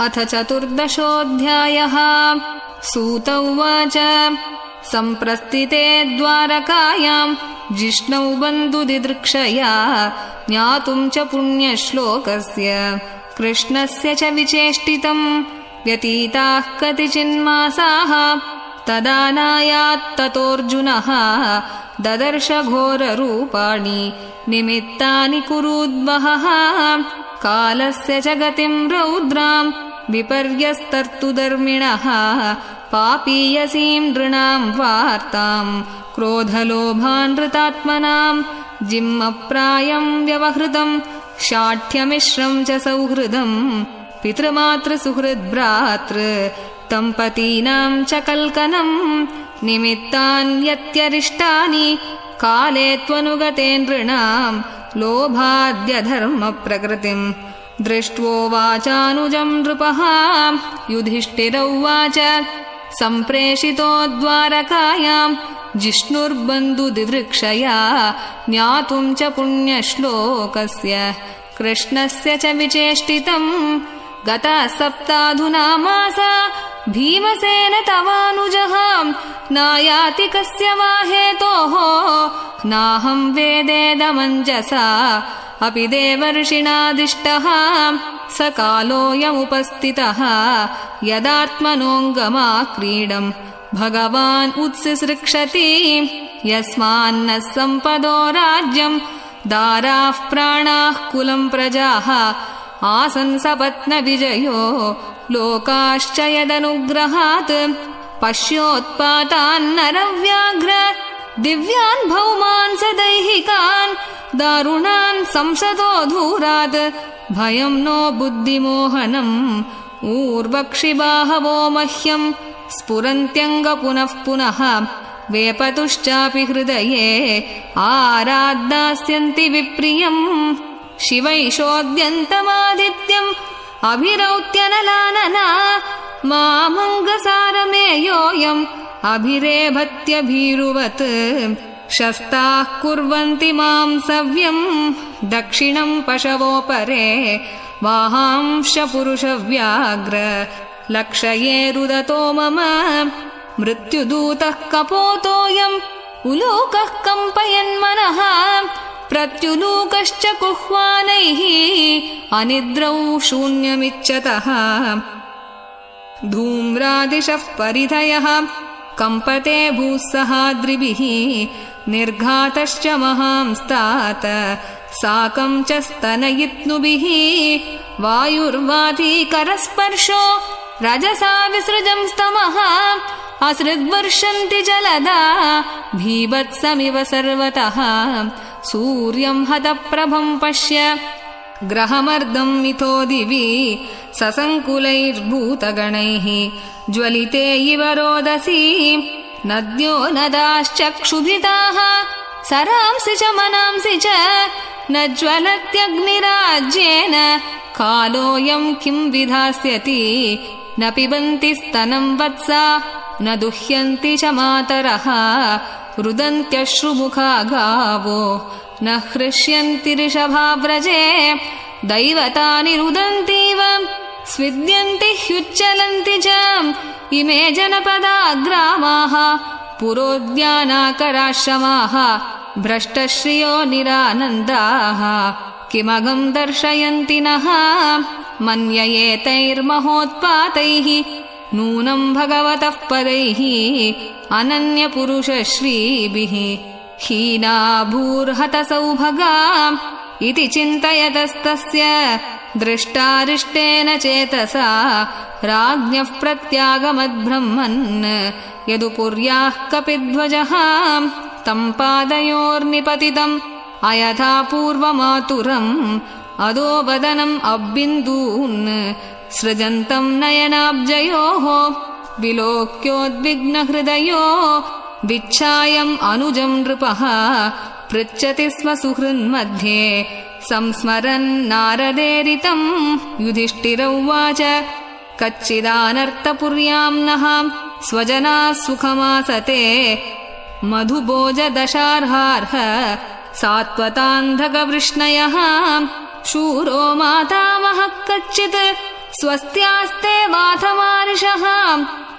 अथ चतुर्दशोऽध्यायः। सूत उवाच सम्प्रस्थिते द्वारकायाम् जिष्णौ बन्धुदिदृक्षया ज्ञातुम् च पुण्यश्लोकस्य कृष्णस्य च विचेष्टितम्। व्यतीताः कतिचिन्मासाः तदा नायात्ततोऽर्जुनः ददर्श घोररूपाणि निमित्तानि कुरुद्वहः। कालस्य च गतिम् रौद्राम् विपर्यस्तर्तुधर्मिणः पापीयसीम् नृणाम् वार्ताम् क्रोधलोभानृतात्मनाम्। जिह्मप्रायम् व्यवहृतम् शाठ्यमिश्रम् च सौहृदम् पितृमातृसुहृद्भ्रातृ दम्पतीनाम् च कल्कनम्। निमित्तान्यत्यरिष्टानि काले त्वनुगते नृणाम् लोभाद्यधर्मप्रकृतिम् दृष्ट्वोवाचानुजम् नृपः। युधिष्ठिर उवाच सम्प्रेषितो द्वारकायाम् जिष्णुर्बन्धुदिदृक्षया ज्ञातुम् च पुण्यश्लोकस्य कृष्णस्य च विचेष्टितम्। गता सप्ताधुना मासा भीमसेन तवानुजः नायाति कस्य वा हेतोः नाहम् वेदेदमञ्जसा अपि देवर्षिणादिष्टः। स कालोऽयमुपस्थितः यदात्मनोऽङ्गमाक्रीडम् भगवान् उत्सिसृक्षति। यस्मान्नः सम्पदो राज्यम् दाराः प्राणाः कुलम् प्रजाः आसन् सपत्नविजयो लोकाश्च यदनुग्रहात्। पश्योत्पातान्नरव्याघ्र दिव्यान् भौमान् स दैहिकान् दारुणान् संसदो धूरात् भयम् नो बुद्धिमोहनम्। ऊर्वक्षि बाहवो मह्यम् स्फुरन्त्यङ्ग पुनः पुनः वेपतुश्चापि हृदये आराद्दास्यन्ति विप्रियम्। शिवैषोऽद्यन्तमादित्यम् अभिरौत्यनलानना मामङ्गसारमेयोऽयम् अभिरेभत्यभीरुवत्। शस्ताः कुर्वन्ति माम् सव्यम् दक्षिणम् पशवोपरे वाहांश पुरुषव्याघ्र लक्षये रुदतो मम। मृत्युदूतः कपोतोऽयम् उलूकः कम्पयन्मनः प्रत्युलूकश्च कुह्वानैः अनिद्रौ शून्यमिच्छतः। धूम्रादिशः परिधयः कम्पते भूस्सहाद्रिभिः निर्घातश्च महांस्तात साकम् च स्तनयित्नुभिः। वायुर्वातीकरस्पर्शो रजसा विसृजम् स्तमः असृद्वर्षन्ति जलदा भीभत्समिव सर्वतः। सूर्यम् हतप्रभम् पश्य ग्रहमर्दम् मिथो दिवि ससङ्कुलैर्भूतगणैः ज्वलिते इव रोदसी। नद्यो नदाश्चक्षुभिताः सरांसि च मनांसि च न ज्वलत्यग्निराज्येन कालोऽयम् किम् विधास्यति। न पिबन्ति स्तनम् वत्सा न दुह्यन्ति च मातरः रुदन्त्यश्रुमुखा गावो न हृष्यन्ति ऋषभाव्रजे। दैवतानि रुदन्तीव स्विद्यन्ति ह्युच्चलन्ति च इमे जनपदा ग्रामाः पुरोद्यानाकराश्रमाः भ्रष्टश्रियो निरानन्दाः। किमगम् दर्शयन्ति नः मन्ययेतैर्महोत्पातैः नूनम् भगवतः पदैः अनन्यपुरुषश्रीभिः हीना भूर्हतसौभगा। इति चिन्तयतस्तस्य दृष्टारिष्टेन चेतसा राज्ञः प्रत्यागमद्ब्रह्मन् यदुपुर्याः कपिध्वजः। तम् पादयोर्निपतितम् अयथा पूर्वमातुरम् अधोबदनम् अब्बिन्दून् सृजन्तम् नयनाब्जयोः। विलोक्योद्विग्नहृदयो विच्छायम् अनुजम् नृपः पृच्छति स्म सुहृन्मध्ये संस्मरन् नारदेरितम्। युधिष्ठिर उवाच कच्चिदानर्थपुर्याम् नः स्वजनाः सुखमासते मधुभोजदशार्हार्ह सात्वतान्धकवृष्णयः। शूरो मातामहः कच्चित् स्वस्त्यास्ते वाथमार्षः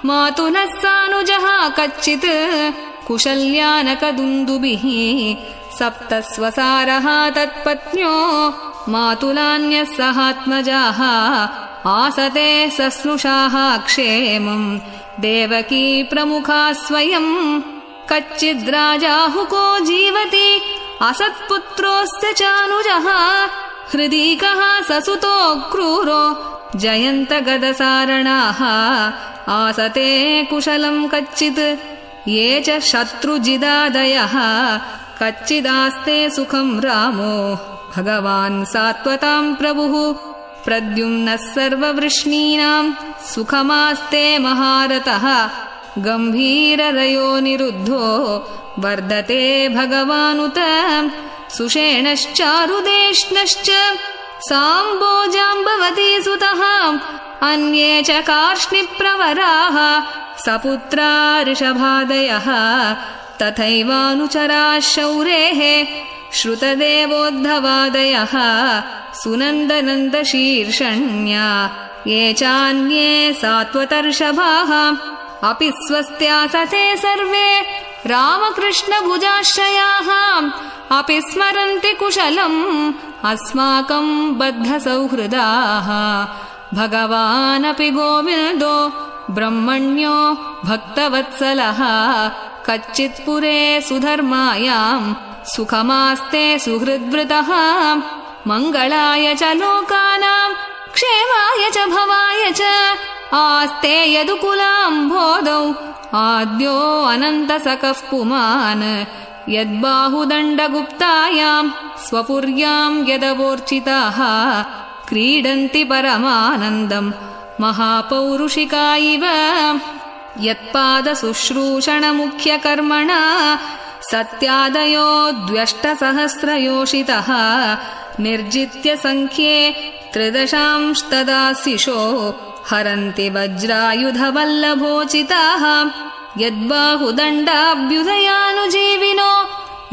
मातुलः सानुजः कच्चित् कुशल्यानकदुन्दुभिः सप्तस्वसारः तत्पत्न्यो मातुलान्यः सहात्मजाः आसते सस्नुषाः क्षेमम् देवकी प्रमुखा स्वयं कच्चिद्राजाहुको जीवति असत्पुत्रोऽस्य चानुजः हृदीकः ससुतो क्रूरो जयन्तगदसारणाः आसते कुशलं कच्चित् ये च शत्रुजिदादयः कच्चिदास्ते सुखं रामो भगवान् सात्वतां प्रभुः प्रद्युम्नः सर्ववृष्णीनां सुखमास्ते महारथः गम्भीररयो निरुद्धो वर्धते भगवानुत सुषेणश्चारुदेष्णश्च साम्बोजाम्बवती सुतः अन्ये च कार्ष्णिप्रवराः सपुत्रा ऋषभादयः तथैवानुचराः शौरेः श्रुतदेवोद्धवादयः सुनन्दनन्दशीर्षण्या ये चान्ये सात्वतर्षभाः अपि स्वस्त्यासते सर्वे रामकृष्णभुजाश्रयाः अपि स्मरन्ति कुशलम् अस्माकं बद्धसौहृदाः भगवानपि गोविन्दो ब्रह्मण्यो भक्तवत्सलः कच्चित्पुरे सुधर्मायां सुखमास्ते सुहृद्वृतः मङ्गलाय च लोकानां क्षेमाय च भवाय च आस्ते यदुकुलाम्भोदौ आद्यो अनन्तसखः पुमान् यद्बाहुदण्डगुप्तायां स्वपुर्यां यदवोर्चिताः क्रीडन्ति परमानन्दम् महापौरुषिका इव यत्पादशुश्रूषणमुख्यकर्मणा सत्यादयो द्व्यष्टसहस्रयोषितः निर्जित्य सङ्ख्ये 13 हरन्ति वज्रायुधवल्लभोचिताः यद्बाहुदण्डाभ्युदयानुजीविनो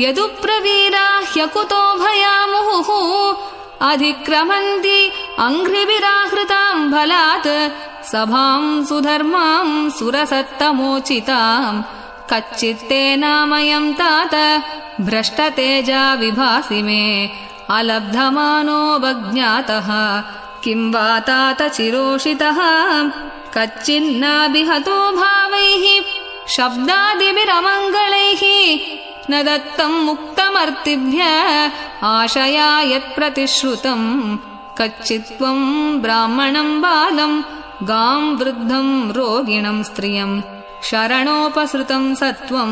यदुप्रवीरा ह्यकुतो भयामुहुः अधिक्रमन्ति अङ्घ्रिभिराहृतां बलात् सभां सुधर्मां सुरसत्तमोचिताम् कच्चित्ते नामयं तात भ्रष्टतेजा विभासि मे अलब्धमानोऽवज्ञातः किं वा तात चिरोषितः कच्चिन्नाभिहतो भावैः शब्दादिभिरमङ्गलैः न दत्तं मुक्तमर्तिभ्यः आशया यत्प्रतिश्रुतं कच्चित्त्वं ब्राह्मणं बालं गां वृद्धं रोगिणं स्त्रियं शरणोपसृतं सत्वं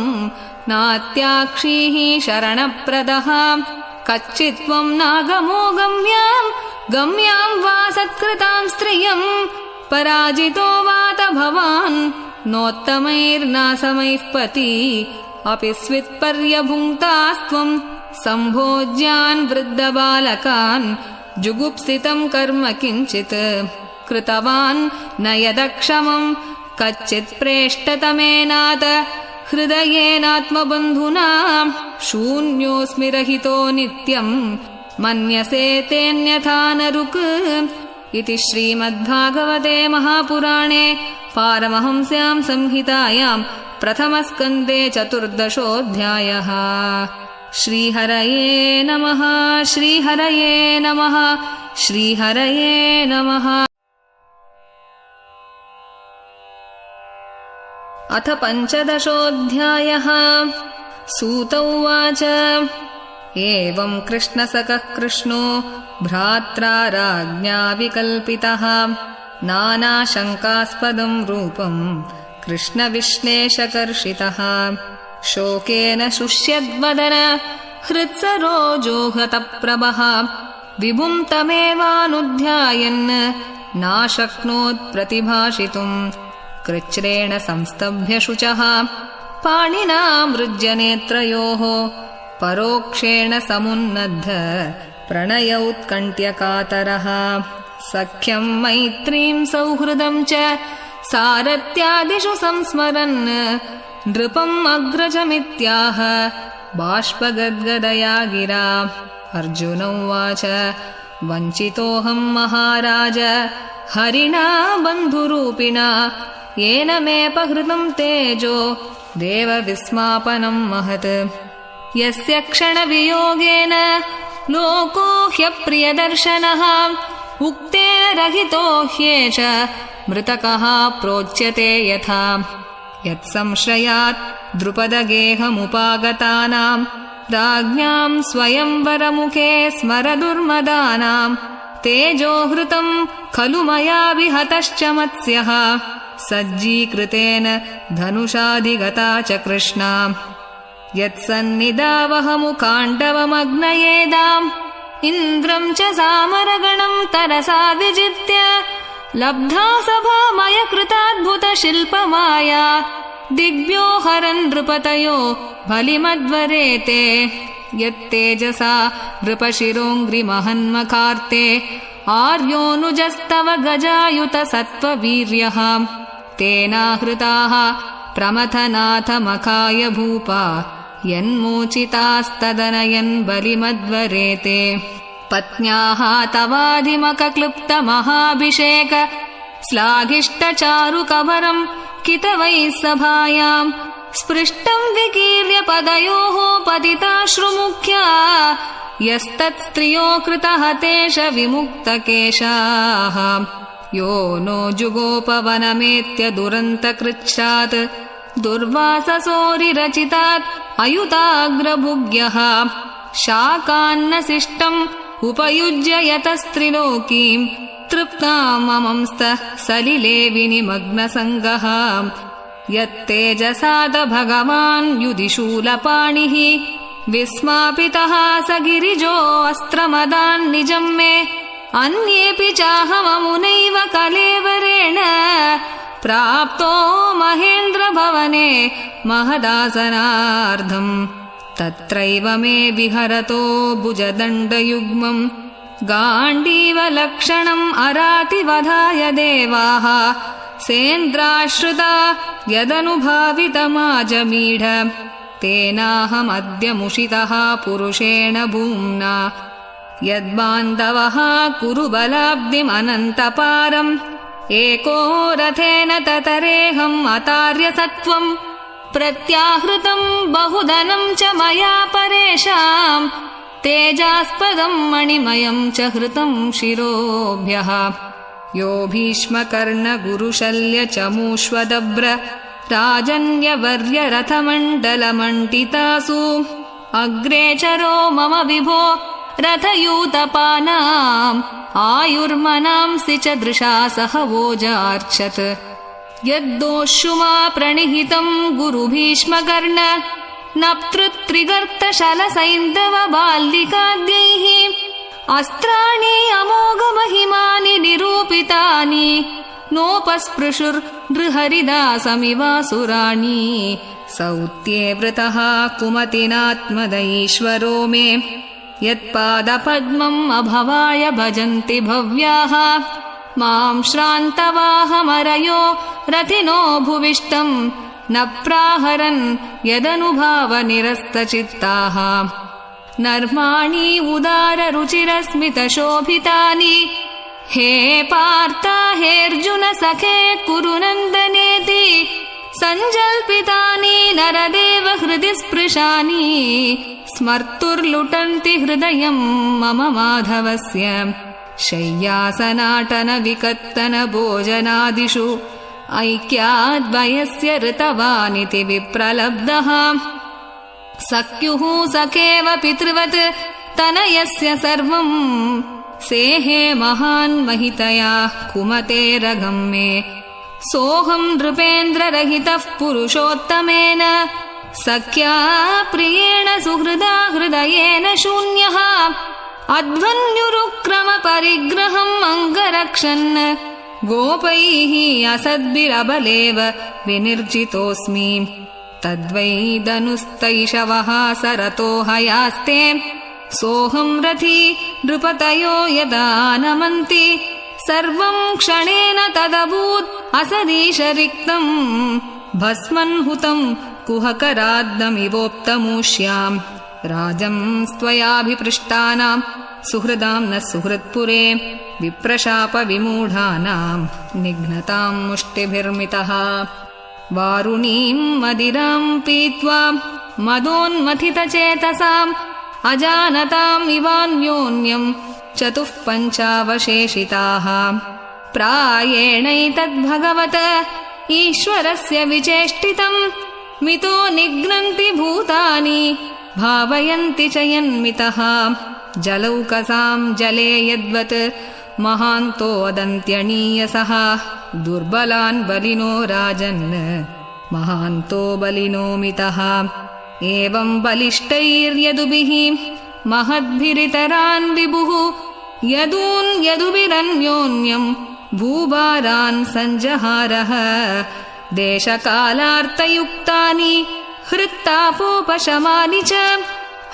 नात्याक्षीः शरणप्रदः कच्चित्त्वं नागमो गम्यां वा सत्कृतां स्त्रियं पराजितो वात भवान् नोत्तमैर्नासमैः पति अपि स्वित्पर्यभुङ्क्तास्त्वं सम्भोज्यान् वृद्धबालकान् जुगुप्सितं कर्म किञ्चित् कृतवान् न यदक्षमं कच्चित् प्रेष्टतमेनाथ हृदयेनात्मबन्धुना शून्योऽस्मि रहितो नित्यं मन्यसे तेऽन्यथा नरुक् इति श्रीमद्भागवते महापुराणे पारमहंस्यां संहितायां प्रथमस्कन्धे 14. श्रीहरये नमः श्रीहरये नमः श्रीहरये नमः। अथ 15. सूत उवाच एवं कृष्णसखः कृष्णो भ्रात्रा राज्ञा विकल्पितः नानाशङ्कास्पदं रूपं कृष्णविश्लेषकर्षितः शोकेन शुष्यद्वदन हृत्सरोजोहतप्रभः विभुं तमेवानुध्यायन् नाशक्नोत् प्रतिभाषितुम् कृच्छ्रेण संस्तभ्य शुचः पाणिना मृज्यनेत्रयोः परोक्षेण समुन्नद्ध प्रणय उत्कण्ठ्यकातरः सख्यं मैत्रीं सौहृदं च सारथ्यादिषु संस्मरन् नृपम् अग्रजमित्याह बाष्पगद्गदया गिरा। अर्जुन उवाच वञ्चितोऽहं महाराज हरिणा बन्धुरूपिणा येन मेऽपहृतं तेजो देवविस्मापनं महत् यस्य क्षणवियोगेन लोको ह्यप्रियदर्शनः उक्तेन रहितो ह्येष मृतकः प्रोच्यते यथा यत्संश्रयात् द्रुपदगेहमुपागतानां राज्ञां स्वयंवरमुखे स्मरदुर्मदानां तेजोहृतं खलु मया विहतश्च मत्स्यः सज्जीकृतेन धनुषाधिगता च कृष्णा यत्सन्निधावहमुकाण्डवमग्नयेदाम् इन्द्रं च सामरगणं तरसा विजित्य लब्धा सभामयकृताद्भुतशिल्पमाया दिग्भ्यो हरन् नृपतयो बलिमद्वरेते यत्तेजसा नृपशिरोऽङ्घ्रिमहन्मखार्ते आर्योऽनुजस्तव गजायुतसत्त्ववीर्यः तेनाहृताः प्रमथनाथमखाय भूपा यन्मोचितास्तदनयन् बलिमद्वरेते पत्न्याः तवाधिमकक्लृप्तमहाभिषेक श्लाघिष्टचारुकवरं कितवैः सभायां स्पृष्टं विकीर्य पदयोः पतिताश्रुमुख्या यस्तत्स्त्रियो कृतहतेश विमुक्तकेशाः यो नो जुगोपवनमेत्य दुरन्तकृच्छ्रात् दुर्वाससोरिरचितात् अयुताग्रभुग्यः शाकान्नशिष्टम् उपयुज्य यतस्त्रिलोकीं तृप्ताममंस्तः सलिले विनिमग्नसङ्गः यत्तेजसाद भगवान् युधिशूलपाणिः विस्मापितः स गिरिजो अस्त्रमदान् निजं मे अन्येऽपि चाहममुनैव कलेवरेण प्राप्तो महेन्द्रभवने महदासनार्धम् तत्रैव मे विहरतो भुजदण्डयुग्मम् गाण्डीवलक्षणम् अरातिवधाय देवाः सेन्द्राश्रुता यदनुभावितमाजमीढ तेनाहमद्य मुषितः पुरुषेण भूम्ना यद्बान्धवः कुरु बलाब्धिमनन्तपारम् एको रथेन ततरेऽहम् अतार्यसत्त्वम् प्रत्याहृतम् बहुधनम् च मया परेषाम् तेजास्पदम् मणिमयम् च हृतम् शिरोभ्यः यो भीष्मकर्णगुरुशल्य चमूष्वदभ्र राजन्यवर्यरथमण्डलमण्डितासु अग्रेचरो मम विभो रथयूतपानाम् आयुर्मनांसि च दृशा सह वोजार्चत् यद्दोषुमा प्रणिहितम् गुरुभीष्मकर्ण नप्तृत्रिगर्तशलसैन्दव बाल्लिकाद्यैः अस्त्राणि अमोघमहिमानि निरूपितानि नोपस्पृशुर्नृहरिदासमिवासुराणि सौत्ये वृतः कुमतिनात्मदैश्वरो मे यत्पादपद्मम् अभवाय भजन्ति भव्याः मां श्रान्तवाहमरयो रथिनो भुविष्टम् न प्राहरन् यदनुभावनिरस्तचित्ताः नर्माणि उदाररुचिरस्मितशोभितानि हे पार्था हेऽर्जुन सखे कुरु नन्दनेति सञ्जल्पितानि नरदेव हृदि स्पृशानि स्मर्तुर्लुटन्ति हृदयम् मम माधवस्य शय्यासनाटनविकत्तनभोजनादिषु ऐक्याद्वयस्य ऋतवानिति विप्रलब्धः सख्युः सखेव पितृवत् तनयस्य सर्वम् सेहे महान्महितया कुमतेरघम् मे सोऽहम् नृपेन्द्ररहितः पुरुषोत्तमेन सख्या प्रियेण सुहृदा हृदयेन शून्यः अध्वन्युरुक्रमपरिग्रहम् अङ्गरक्षन् गोपैः असद्भिरबलेव विनिर्जितोऽस्मि तद्वै धनुस्तैषवः सरतो हयास्ते सोऽहम् रथी नृपतयो यदा नमन्ति सर्वम् क्षणेन तदभूत् असदीशरिक्तम् भस्मन् हुतम् कुहकराद्दमिवोक्तमूष्याम् राजंस्त्वयाभिपृष्टानां सुहृदां न सुहृत्पुरे विप्रशापविमूढानां निघ्नतां मुष्टिभिर्मितः वारुणीं मदिरां पीत्वा मदोन्मथितचेतसाम् अजानताम् इवान्योन्यं चतुःपञ्चावशेषिताः प्रायेणैतद्भगवत ईश्वरस्य विचेष्टितम् मितो निघ्नन्ति भूतानि भावयन्ति च यन्मितः जलौकसां जले यद्वत् महान्तो वदन्त्यणीयसः दुर्बलान् बलिनो राजन् महान्तो बलिनो मितः एवं बलिष्ठैर्यदुभिः महद्भिरितरान् विभुः यदून् यदुभिरन्योन्यं भूभारान् सञ्जहारः देशकालार्थयुक्तानि हृत्तापोपशमानि च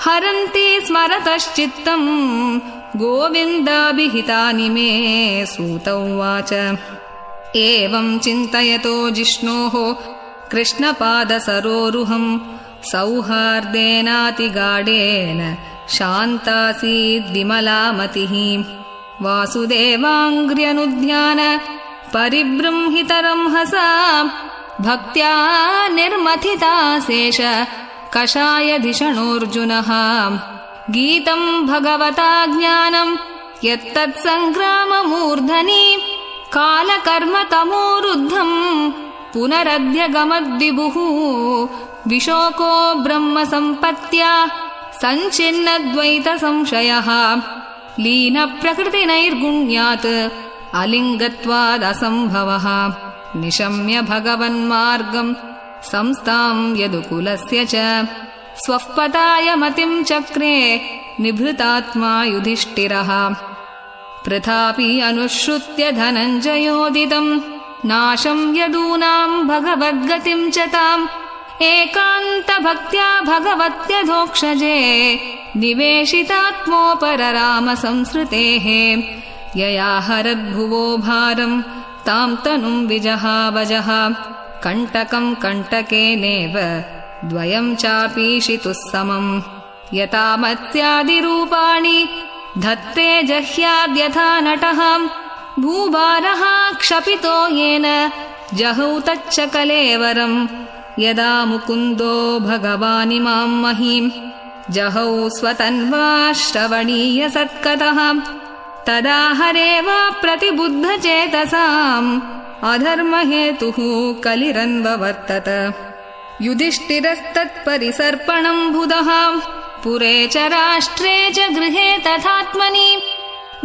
हरन्ति स्मरतश्चित्तम् गोविन्दाभिहितानि मे सूत उवाच एवं चिन्तयतो जिष्णोः कृष्णपादसरोरुहं सौहार्देनातिगाढेन शान्तासीद्विमलामतिः वासुदेवाङ्घ्र्यनुध्यान परिबृंहितरंहसा भक्त्या निर्मथिताशेष कषायधिषणोऽर्जुनः गीतं भगवता ज्ञानं यत्तत्सङ्ग्राममूर्धनि कालकर्मतमोरुद्धम् पुनरध्यगमद्विभुः विशोको ब्रह्मसम्पत्त्या सञ्चिन्नद्वैतसंशयः लीनप्रकृतिनैर्गुण्यात् अलिङ्गत्वादसम्भवः निशम्य भगवन्मार्गं संस्थां यदुकुलस्य च स्वः पताय मतिं चक्रे निभृतात्मा युधिष्ठिरः पृथापि अनुश्रुत्य धनञ्जयोदितं नाशं यदूनां भगवद्गतिं च ताम् एकान्तभक्त्या भगवत्यधोक्षजे निवेशितात्मोपररामसंसृतेः यया हरद्भुवो भारं तां तनुं विजहावजः कण्टकं कण्टकेनेव द्वयं चापीशितुः समम् यथा मत्स्यादिरूपाणि धत्ते जह्याद्यथा नटः भूभारः क्षपितो येन जहौ तच्च कलेवरम् यदा मुकुन्दो भगवानिमां महीं जहौ स्वतन्वा श्रवणीयसत्कतः तदा हरेव प्रतिबुद्धचेतसाम् अधर्महेतुः कलिरन्ववर्तत युधिष्ठिरस्तत्परिसर्पणं बुधः पुरे च राष्ट्रे च गृहे तथात्मनि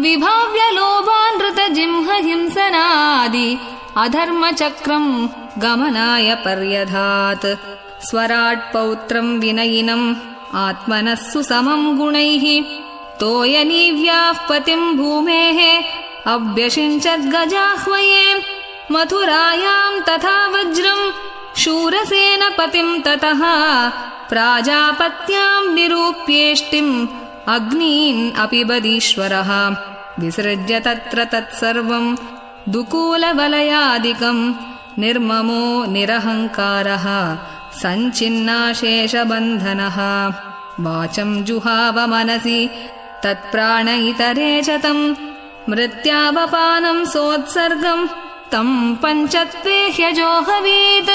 विभाव्य लोभानृतजिह्महिंसनादि अधर्मचक्रं गमनाय पर्यधात् स्वराट्पौत्रं विनयिनम् आत्मनः सुसमं गुणैः तोयनीव्याः पतिं भूमेः अभ्यषिञ्चद्गजाह्वये मथुरायां तथा वज्रं शूरसेनपतिं ततः प्राजापत्यां निरूप्येष्टिम् अग्नीन् अपि बदीश्वरः विसृज्य तत्र तत्सर्वं दुकूलवलयादिकं निर्ममो निरहङ्कारः सञ्चिन्नाशेषबन्धनः वाचं जुहाव मनसि तत्प्राणैतरे च तं मृत्यावपानं सोत्सर्गं तं पञ्चत्वे ह्यजोहवीत्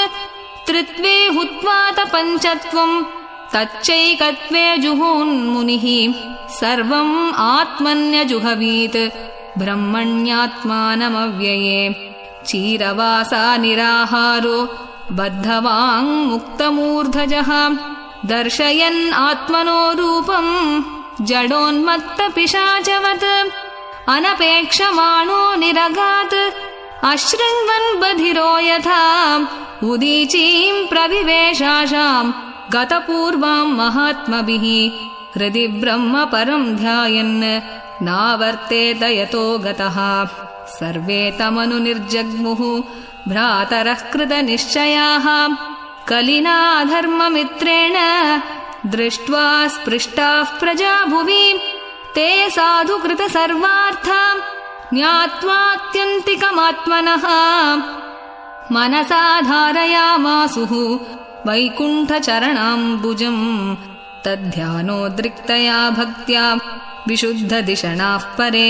त्रित्वे हुत्वा पञ्चत्वं तच्चैकत्वे जुहून्मुनिः सर्वम् आत्मन्यजुहवीत् ब्रह्मण्यात्मानमव्यये चीरवासा निराहारो बद्धवाङ्मुक्तमूर्धजः दर्शयन् आत्मनो रूपं जडोन्मत्तपिशाचवत् अनपेक्षमाणो निरगात् अशृण्वन् बधिरो यथा उदीचीं प्रविवेशाशां गतपूर्वां महात्मभिः हृदि ब्रह्म परं ध्यायन् नावर्तेत यतो गतः सर्वे तमनुनिर्जग्मुः भ्रातरः कृतनिश्चयाः कलिना धर्ममित्रेण दृष्ट्वा स्पृष्टाः प्रजा भुवि ते साधु कृतसर्वार्था ज्ञात्वात्यन्तिकमात्मनः मनसा धारयामासुः वैकुण्ठचरणाम्बुजम् तद्ध्यानोद्रिक्तया भक्त्या विशुद्धदिशणाः परे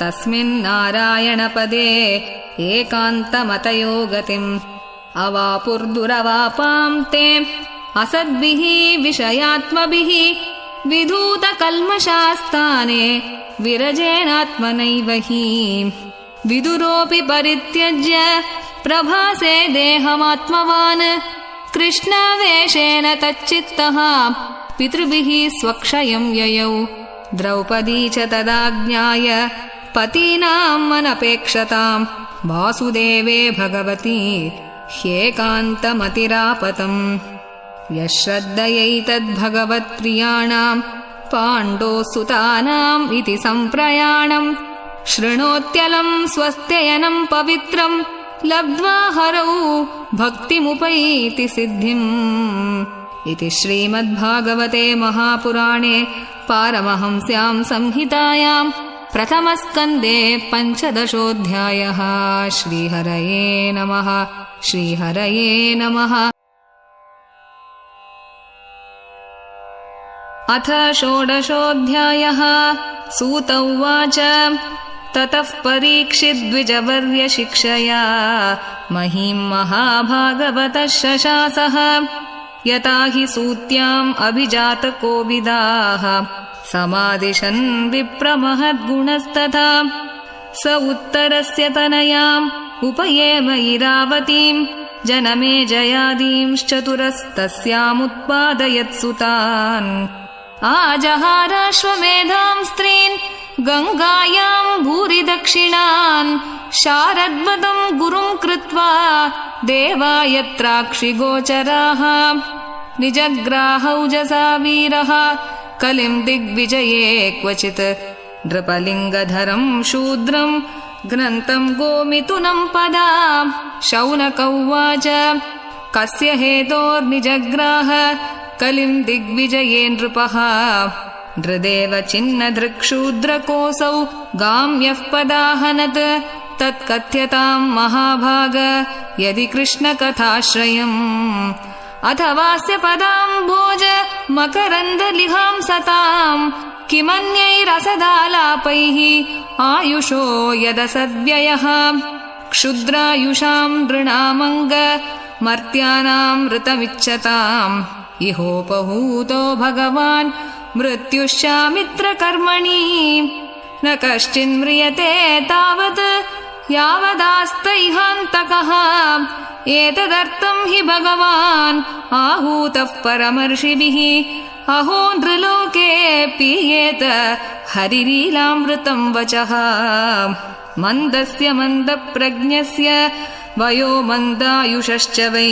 तस्मिन्नारायणपदे एकान्तमतयो गतिम् अवापुर्दुरवापां ते असद्भिः विषयात्मभिः विधूतकल्मषास्ताने विरजेणात्मनैव हि विदुरोऽपि परित्यज्य प्रभासे देहमात्मवान् कृष्णवेषेण तच्चित्तः पितृभिः स्वक्षयं ययौ द्रौपदी च तदाज्ञाय पतीनाम् अनपेक्षताम् वासुदेवे भगवती ह्येकान्तमतिरापतम् यश्रद्धयैतद्भगवत्प्रियाणाम् पाण्डोसुतानाम् इति सम्प्रयाणम् शृणोत्यलम् स्वस्त्ययनम् पवित्रम् लब्ध्वा हरौ भक्तिमुपैति सिद्धिम् इति श्रीमद्भागवते महापुराणे पारमहंस्यां संहितायां प्रथमस्कन्धे 15. श्रीहरये नमः। श्रीहरये नमः। अथ 16. सूत उवाच ततः परीक्षिद्विजवर्यशिक्षया महीं महाभागवतः शशासः यता हि सूत्याम् अभिजातकोविदाः समादिशन् विप्रमहद्गुणस्तथा स उत्तरस्य तनयाम् उपयेम इरावतीम् जनमे जयादींश्चतुरस्तस्यामुत्पादयत्सुतान् आजहाराश्वमेधां स्त्रीन् गङ्गायाम् भूरि दक्षिणान् शारद्वदम् गुरुम् कृत्वा देवायत्राक्षिगोचराः निजग्राहौजसा वीरः कलिम् दिग्विजये क्वचित् नृपलिङ्गधरम् शूद्रम् ग्रन्तम् गोमिथुनम् पदा शौनक उवाच कस्य हेतोर्निजग्राह कलिम् दिग्विजये नृपः नृदेव चिन्नदृक्शूद्रकोऽसौ गाम्यः पदाहनत् तत्कथ्यताम् महाभाग यदि कृष्णकथाश्रयम् अथवास्य पदाम्भोज मकरन्दलिहां सताम् किमन्यैरसदालापैः आयुषो यदसद्व्ययः क्षुद्रायुषाम् नृणामङ्ग मर्त्यानाम् ऋतमिच्छताम् इहोपहूतो भगवान् मृत्युश्चामित्रकर्मणि न कश्चिन्म्रियते तावत् यावदास्तैहान्तकः एतदर्थम् हि भगवान् आहूतः परमर्षिभिः अहो नृलोके पीयेत हरिलीलामृतम् वचः मन्दस्य मन्दप्रज्ञस्य वयो मन्दायुषश्च वै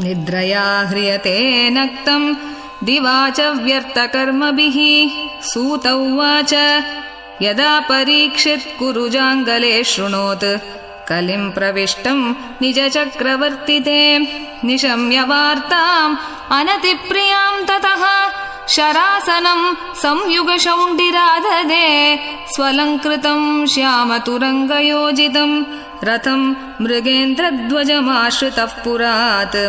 निद्रया ह्रियते नक्तम् दिवा च व्यर्थकर्मभिः सूत उवाच यदा परीक्षित् कुरुजाङ्गले शृणोत् कलिम् प्रविष्टम् निजचक्रवर्तिते निशम्य वार्ताम् अनतिप्रियाम् ततः शरासनम् संयुगशौण्डिराददे स्वलङ्कृतम् श्यामतुरङ्गयोजितम् रथम् मृगेन्द्रध्वजमाश्रितः पुरात्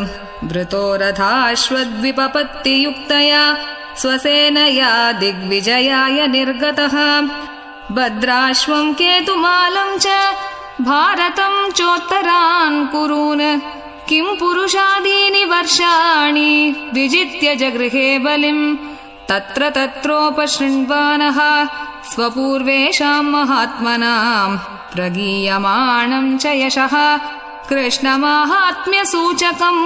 वृतो रथाश्वद्विपपत्तियुक्तया स्वसेनया दिग्विजयाय निर्गतः भद्राश्वम् केतुमालम् च भारतम् चोत्तरान् कुरून् किम् पुरुषादीनि वर्षाणि विजित्य जगृहे बलिम् तत्र तत्रोपशृण्वानः स्वपूर्वेषाम् महात्मनाम् प्रगीयमाणम् च यशः कृष्णमाहात्म्यसूचकम्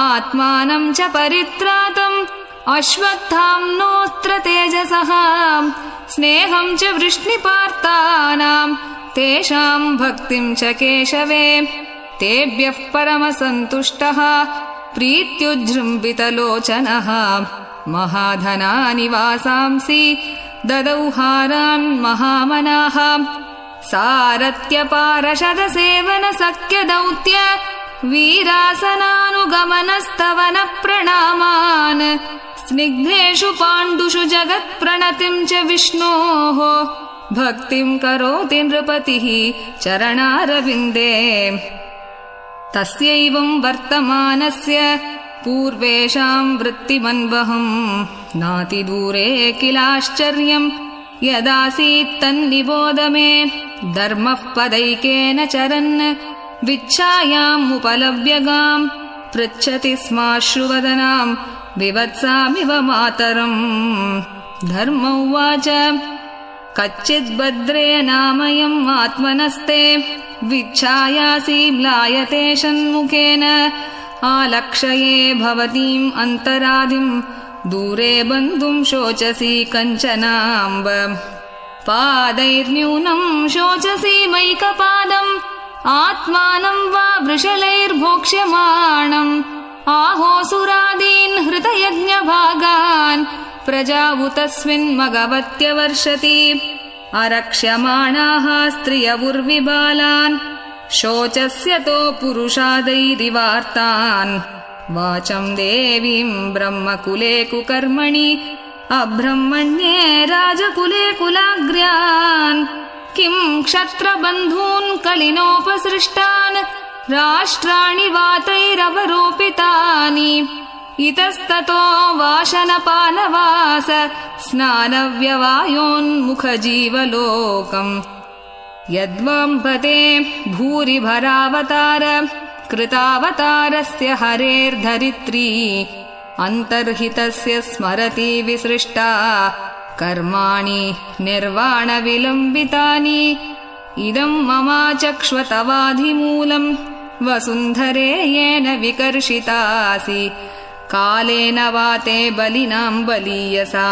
आत्मानम् च परित्रातम् अश्वत्थाम्नोऽस्त्र तेजसः स्नेहम् च वृष्णिपार्तानाम् तेषाम् भक्तिम् च केशवे तेभ्यः परमसन्तुष्टः प्रीत्युज्जृम्बितलोचनः महाधनानि वासांसि ददौ हारान् महामनाः सारथ्यपारशदसेवनसख्यदौत्य वीरासनानुगमनस्तवन प्रणामान् स्निग्धेषु पाण्डुषु जगत्प्रणतिम् च विष्णोः भक्तिम् करोति नृपतिः चरणारविन्दे तस्यैवम् वर्तमानस्य पूर्वेषां वृत्तिमन्वहं नातिदूरे किलाश्चर्यं यदासीत् तन्निबोध मे धर्मः पदैकेन चरन् विच्छायाम् उपलव्यगां पृच्छति स्माश्रुवदनां विवत्सामिव मातरम्। धर्म उवाच कच्चिद्भद्रे नामयम् आत्मनस्ते विच्छायासि म्लायते षण्मुखेन आलक्षये भवतीम् अन्तराधिम् दूरे बन्धुं शोचसि कञ्चनाम्ब पादैर्न्यूनं शोचसि मैकपादम् आत्मानं वा वृषलैर्भोक्ष्यमाणम् आहोसुरादीन् हृतयज्ञभागान् प्रजावुतस्मिन् मगवत्यवर्षति अरक्ष्यमाणाः स्त्रियवुर्विबालान् शोचस्यतो पुरुषादैरिवार्तान् वाचं देवीं ब्रह्मकुले कुकर्मणि अब्रह्मण्ये राजकुले कुलाग्र्यान् किं क्षत्रबन्धून् कलिनोपसृष्टान् राष्ट्राणि वातैरवरोपितानि इतस्ततो वाशनपानवास स्नानव्यवायोन्मुखजीवलोकम् यद्वम्भते भूरिभरावतार कृतावतारस्य हरेर्धरित्री अन्तर्हितस्य स्मरति विसृष्टा कर्माणि निर्वाणविलम्बितानि इदं ममाचक्ष्वतवाधिमूलम् वसुन्धरे येन विकर्षितासि कालेन वाते बलिनां बलीयसा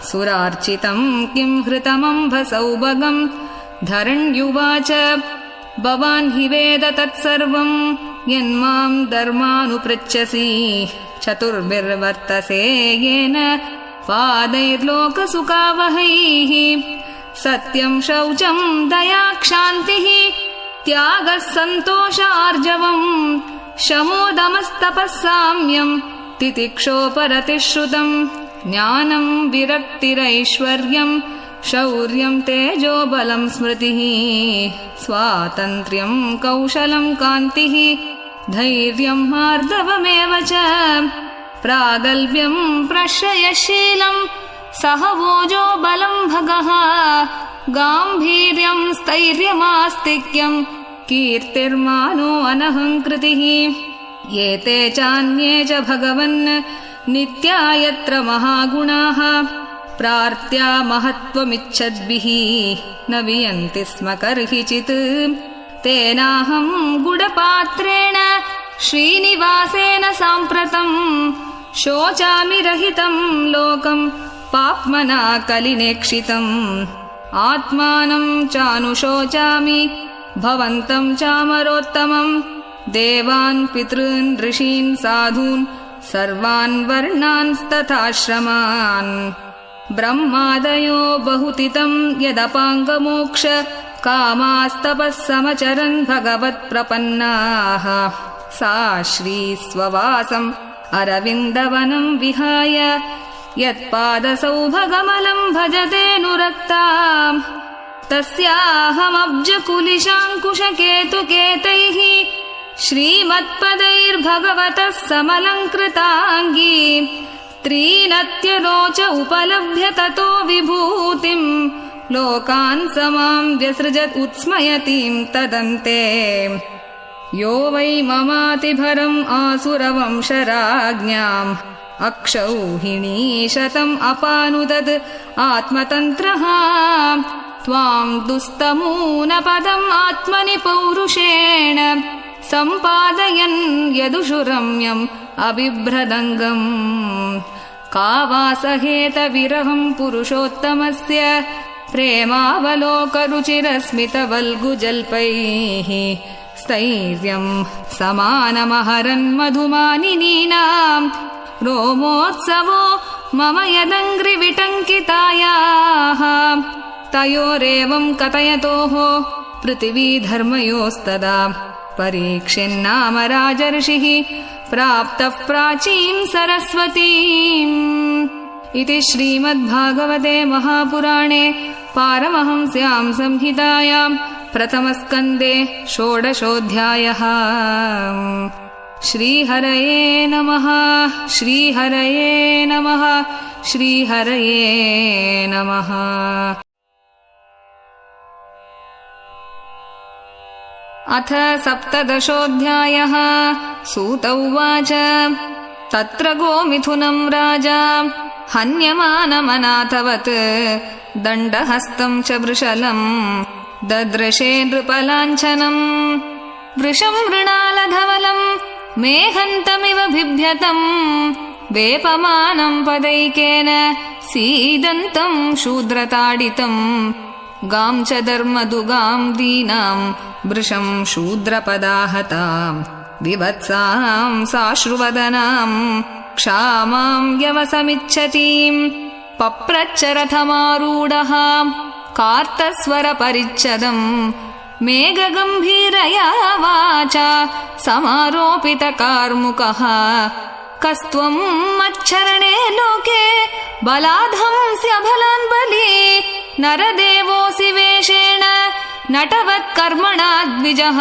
सुरार्चितं किं हृतमम्भसौभगम् धरण्युवाच भवान् हि वेद तत्सर्वं यन्मां धर्मानुपृच्छसि चतुर्भिर्वर्तसे येन पादैर्लोकसुखावहैः सत्यं शौचं दया क्षान्तिः त्यागः सन्तोषार्जवम् शमोदमस्तपः साम्यं तितिक्षोपरतिश्रुतम् ज्ञानं विरक्तिरैश्वर्यं शौर्यं तेजोबलं स्मृतिः स्वातन्त्र्यं कौशलं कान्तिः धैर्यं मार्दवमेव च प्रागल्भ्यं प्रश्रयशीलं सहवोजो बलं भगः गाम्भीर्यं स्थैर्यमास्तिक्यं कीर्तिर्मानो अनहङ्कृतिः एते चान्ये च भगवन् नित्या यत्र महागुणाः प्रार्थ्या महत्त्वमिच्छद्भिः न वियन्ति स्म कर्हिचित् तेनाहं गुडपात्रेण श्रीनिवासेन साम्प्रतं शोचामि रहितं लोकं पाप्मना कलिनेक्षितम् आत्मानं चानुशोचामि भवन्तं चामरोत्तमं देवान् पितॄन् ऋषीन् साधून् सर्वान् वर्णांस्तथाश्रमान् ब्रह्मादयो बहुतितं यदपाङ्गमोक्ष कामास्तपः समचरन् भगवत्प्रपन्नाः सा श्रीस्ववासम् अरविन्दवनं विहाय यत्पादसौभगमलं भजतेऽनुरक्ता तस्याहमब्जकुलिशाङ्कुशकेतुकेतैः श्रीमत्पदैर्भगवतः समलङ्कृताङ्गी त्रीनत्यरोच उपलभ्य ततो विभूतिं लोकान् समां व्यसृजत् उत्स्मयतीं तदन्ते यो वै ममातिभरम् आसुरवंशराज्ञाम् अक्षौहिणी शतम् अपानुदद् आत्मतन्त्रः त्वां दुस्तमूनपदम् आत्मनि पौरुषेण सम्पादयन् यदुषुरम्यम् अबिभ्रदङ्गम् कावासहेतविरहं पुरुषोत्तमस्य प्रेमावलोकरुचिरस्मितवल्गुजल्पैः स्थैर्यं समानमहरन्मधुमानिनीनां रोमोत्सवो मम यदङ्घ्रिविटङ्कितायाः तयोरेवं कथयतोः पृथिवीधर्मयोस्तदा परीक्षिन्नाम राजर्षिः प्राप्तः प्राचीं सरस्वतीम् इति श्रीमद्भागवते महापुराणे पारमहंस्यां संहितायां प्रथमस्कन्धे 16. श्रीहरये नमः श्रीहरये नमः श्रीहरये नमः। अथ सप्तदशोऽध्यायः। सूत उवाच तत्र गोमिथुनं राजा हन्यमानमनाथवत् दण्डहस्तं च वृषलं ददृशे नृपलाञ्छनम्। वृषं मृणालधवलं मेहन्तमिव बिभ्यतं वेपमानं पदैकेन सीदन्तं शूद्रताडितं। गां च धर्मदुगां दीनां वृषं शूद्रपदाहतां विभत्सां साश्रुवदनां क्षामां यवसमिच्छतीं। पप्रच्छ रथमारूढः कार्तस्वरपरिच्छदं मेघगम्भीरया वाचा समारोपितकार्मुकः। कस्त्वं मच्छरणे लोके बलाधंस्य बलान् बली नरदेवोऽसि वेषेण नटवत्कर्मणा द्विजः।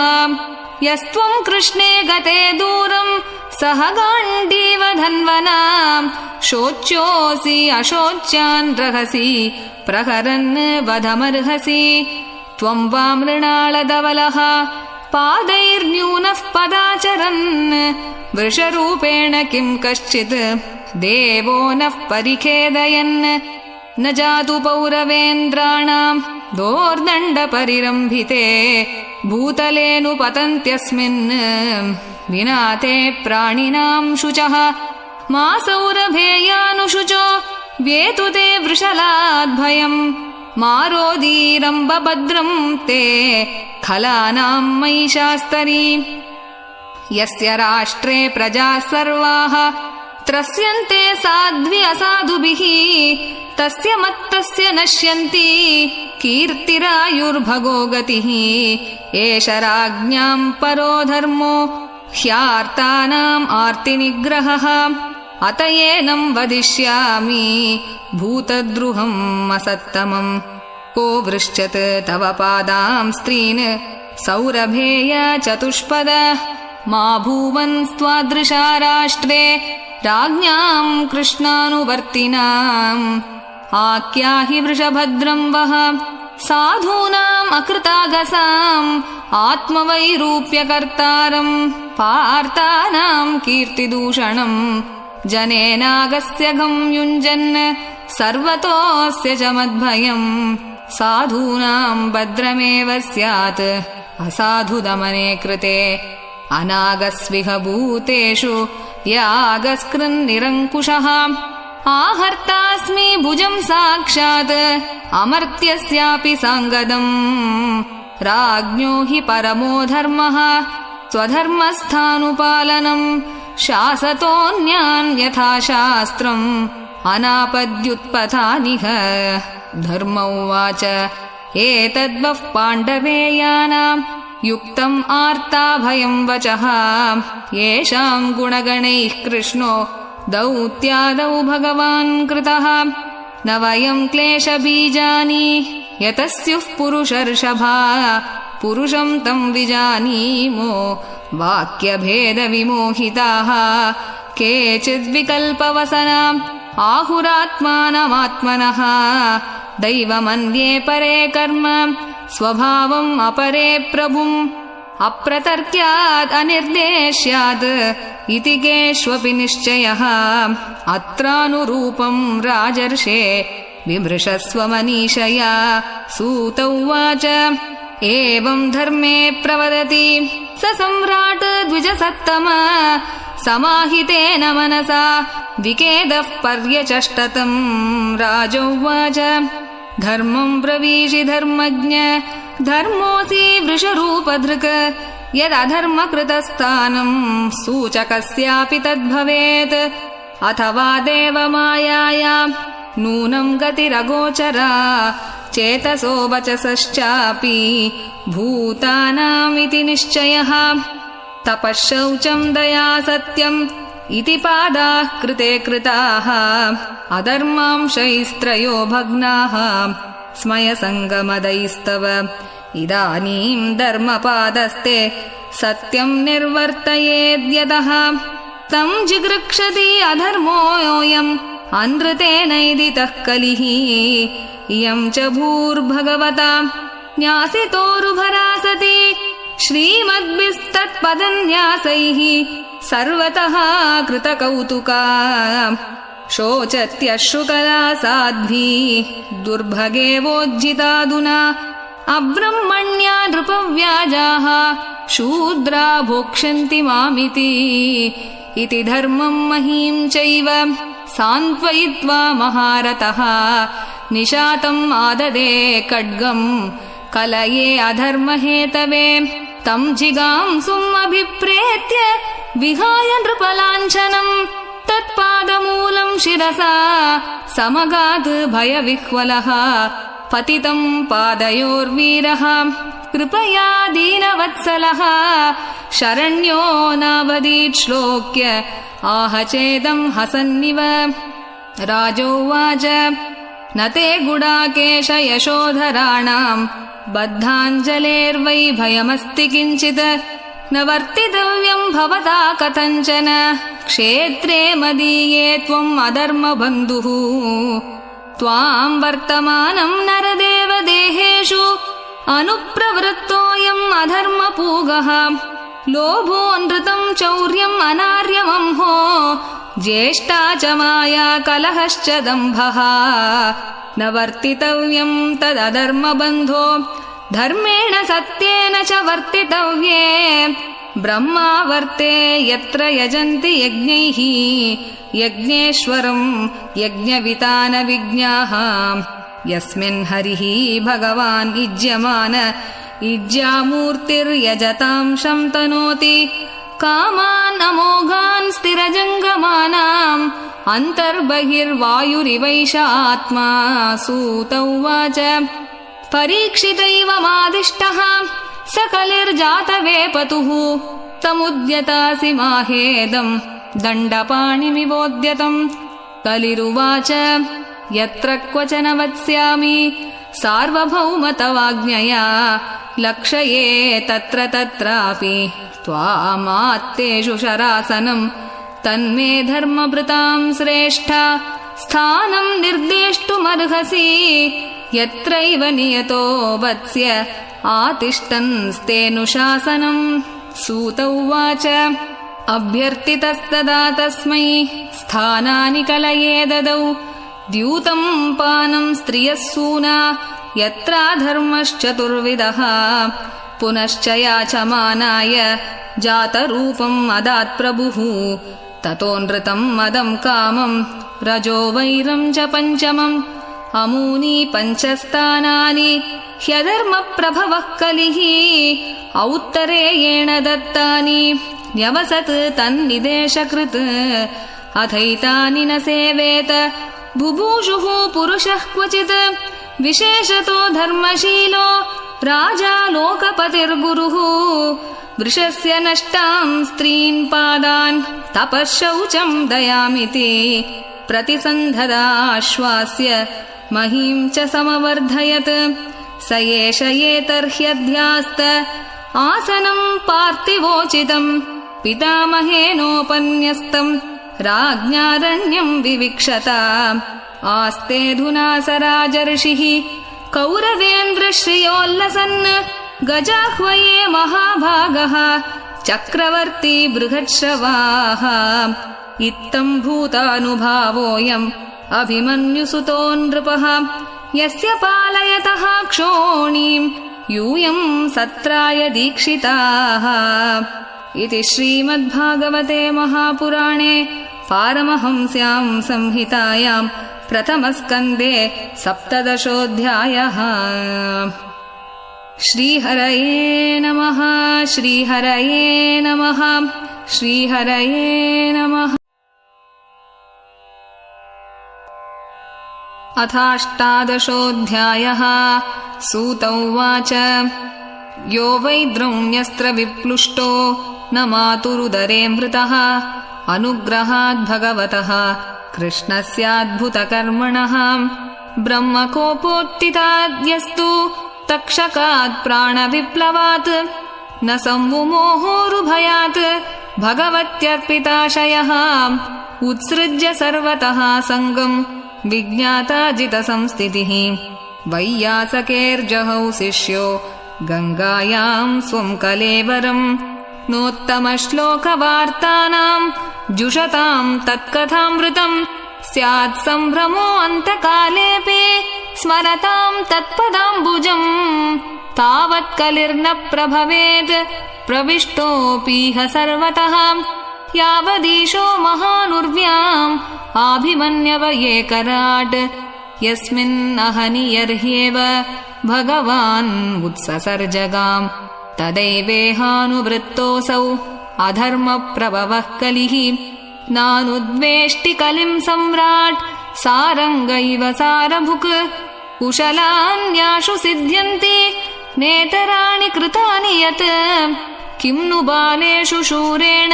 यस्त्वं कृष्णे गते दूरं सह गाण्डीव धन्वना शोच्योऽसि अशोच्यान् रहसि प्रहरन् वधमर्हसि। त्वं वा मृणालधवलः पादैर्न्यूनः पदाचरन् वृषरूपेण किं कश्चित् देवो नः परिखेदयन्। न जातु पौरवेन्द्राणां दोर्दण्डपरिरम्भिते भूतलेऽनुपतन्त्यस्मिन् विना ते प्राणिनां शुचः। मा सौरभेयानुशुचो व्येतु ते वृषलाद्भयम् मारोदीरम्बभद्रं ते खलानां महिषास्तरी। यस्य राष्ट्रे प्रजाः सर्वाः त्रस्यन्ते साध्वी असाधुभिः तस्य मत्तस्य नश्यन्ति कीर्तिरायुर्भगो गतिः। एष राज्ञां परो धर्मो ह्यार्तानाम् आर्तिनिग्रहः। अत एनं वदिष्यामि भूतद्रुहम् असत्तमम्। को वृश्चत् तव पादां स्त्रीन् सौरभेय चतुष्पद। मा भूवन् स्वादृशा राष्ट्रे राज्ञां कृष्णानुवर्तिनाम्। आख्याहि वृषभद्रं वः साधूनाम् अकृतागसाम् आत्मवैरूप्यकर्तारम् पार्तानां कीर्तिदूषणम्। जनेनागस्य गं युञ्जन् सर्वतोऽस्य च मद्भयम्। साधूनां भद्रमेव स्यात् असाधुदमने कृते। अनागस्विह भूतेषु यागस्कृन्निरङ्कुशः। आहर्तास्मि भुजं साक्षात् अमर्त्यस्यापि साङ्गदम्। राज्ञो हि परमो धर्मः स्वधर्मस्थानुपालनम्। शासतोऽन्यान् यथा शास्त्रम् अनापद्युत्पथानिह। धर्म उवाच एतद्वः पाण्डवेयानाम् युक्तम् आर्ताभयम् वचः। येषां गुणगणैः कृष्णो दौत्यादौ भगवान् कृतः। न वयम् क्लेशबीजानि यतस्युः पुरुषर्षभा। पुरुषं तं विजानीमो वाक्यभेदविमोहिताः। केचिद्विकल्पवसनाम् आहुरात्मानमात्मनः। दैवमन्ये परे कर्म स्वभावम् अपरे प्रभुम्। अप्रतर्क्यात् अनिर्देश्यात् इति केष्वपि निश्चयः। अत्रानुरूपम् राजर्षे विमृशस्व मनीषया। सूत उवाच एवम् धर्मे प्रवदति स सम्राट् द्विजसत्तम। समाहितेन मनसा विकेदः पर्यचष्टतम्। राजोवाच धर्मम् ब्रवीषि धर्मज्ञ धर्मोऽसि वृषरूपधृक्। यदधर्मकृतस्थानम् सूचकस्यापि तद्भवेत्। अथवा देवमायाया नूनं गतिरगोचरा। चेतसो वचसश्चापि भूतानामिति निश्चयः। तपःशौचं दया सत्यम् इति पादाः कृते कृताः। अधर्मांशैस्त्रयो भग्नाः स्मयसङ्गमदैस्तव। इदानीं धर्मपादस्ते सत्यं निर्वर्तयेद्यतः तं जिगृक्षति अधर्मोऽयम् अनृतेनैदितः कलिः इयं च भूर्भगवता न्यासितोरुभरा सति श्रीमद्भिस्तत्पदन्यासैः सर्वतः कृतकौतुका शोचत्यश्रुकला साध्वी दुर्भगेवोज्जितादुना अब्रह्मण्या नृपव्याजाः शूद्रा भोक्ष्यन्ति मामिति इति धर्मं महीं चैव सान्त्वयित्वा महारथः निशातम् आददे खड्गं कलये अधर्महेतवे तं जिगांसुम् अभिप्रेत्य विहाय नृपलाञ्छनम् तत्पादमूलं शिरसा समगात् भयविह्वलः पतितं पादयोर्वीरः कृपया दीनवत्सलः शरण्यो नावदीत् श्लोक्य आह चेदं हसन्निव राजोवाच न ते गुडाकेश यशोधराणां बद्धाञ्जलेर्वै भयमस्ति किञ्चित् न वर्तितव्यं भवता कथञ्चन क्षेत्रे मदीये त्वम् अधर्मबन्धुः त्वां वर्तमानं नरदेवदेहेषु अनुप्रवृत्तोऽयम् अधर्मपूगः लोभो नृतं चौर्यम् अनार्यमंहो ज्येष्ठा च माया कलहश्च दम्भः न वर्तितव्यं तदधर्मबन्धो धर्मेण सत्येन च वर्तितव्ये ब्रह्मावर्ते यत्र यजन्ति यज्ञैः यज्ञेश्वरं यज्ञवितानविज्ञाः यस्मिन् हरिः भगवान् इज्यमान इज्यामूर्तिर्यजतां शन्तनोति कामान् अमोघान् स्थिरजङ्गमानाम् अन्तर्बहिर्वायुरिवैष आत्मा सूत उवाच परीक्षितैव मादिष्टः सकलिर्जातवेपतुः तमुद्यतासि माहेदम् दण्डपाणिमिवोद्यतम् कलिरुवाच यत्र क्वचन वत्स्यामि सार्वभौमतवाज्ञया लक्षये तत्र तत्रापि त्वामात्तेषु शरासनम् तन्मे धर्मभृतां श्रेष्ठा स्थानं निर्देष्टुमर्हसि यत्रैव नियतो वत्स्य आतिष्ठन्स्तेऽनुशासनम् सूत उवाच अभ्यर्थितस्तदा तस्मै स्थानानि कलये ददौ द्यूतं पानं स्त्रियः सूना यत्राधर्मश्चतुर्विधः पुनश्च याचमानाय जातरूपम् अदात् प्रभुः ततो नृतं मदं कामं रजो वैरं च पञ्चमम् अमूनि पञ्चस्थानानि ह्यधर्मप्रभवः कलिः औत्तरेयेण दत्तानि न्यवसत् तन्निदेशकृत् अथैतानि न सेवेत बुभूषुः पुरुषः क्वचित् विशेषतो धर्मशीलो राजा लोकपतिर्गुरुः वृषस्य नष्टां स्त्रीन् पादान् तपःशौचं दयामिति प्रतिसन्धदाश्वास्य महीं च समवर्धयत् स एष एतर्ह्यध्यास्त आसनं पार्थिवोचितम् पितामहेनोपन्यस्तम् राज्ञारण्यं विविक्षता आस्तेऽधुना स राजर्षिः कौरवेन्द्रश्रियोल्लसन् गजाह्वये महाभागः चक्रवर्ती बृहत्श्रवाः इत्थं भूतानुभावोऽयम् अभिमन्युसुतो नृपः यस्य पालयतः क्षोणीं यूयं सत्राय दीक्षिताः इति श्रीमद्भागवते महापुराणे पारमहंस्यां संहितायां प्रथमस्कन्धे 17. श्रीहरये नमः श्रीहरये नमः श्रीहरये नमः। अथाष्टादशोऽध्यायः। सूत उवाच यो वै द्रौण्यस्त्रविप्लुष्टो न मातुरुदरे मृतः अनुग्रहाद् भगवतः कृष्णस्याद्भुतकर्मणः ब्रह्मकोपोत्थिताद्यस्तु तक्षकात् प्राणविप्लवात् न संमुमोहोरुभयात् भगवत्यर्पिताशयः उत्सृज्य सर्वतः सङ्गम् विज्ञाताजितसंस्थितिः वैयासकेर्जहौ शिष्यो गङ्गायां स्वं कलेवरम् नोत्तमश्लोकवार्तानाम् जुषताम् तत्कथामृतम् स्यात् सम्भ्रमो अन्तकालेऽपि स्मरताम् तत्पदाम्बुजम् तावत् कलिर्न प्रभवेत् प्रविष्टोऽपीह सर्वतः यावदीशो महानुर्व्याम् आभिमन्यव एकराट् यस्मिन्नहनियर्ह्येव भगवान् उत्ससर्जगाम् तदैवेहानुवृत्तोऽसौ अधर्मप्रभवः कलिः नानुद्वेष्टि कलिम् सम्राट् सारङ्ग इव सारभुक् कुशलान्याशु सिद्ध्यन्ति नेतराणि कृतानि यत् किं नु बालेषु शूरेण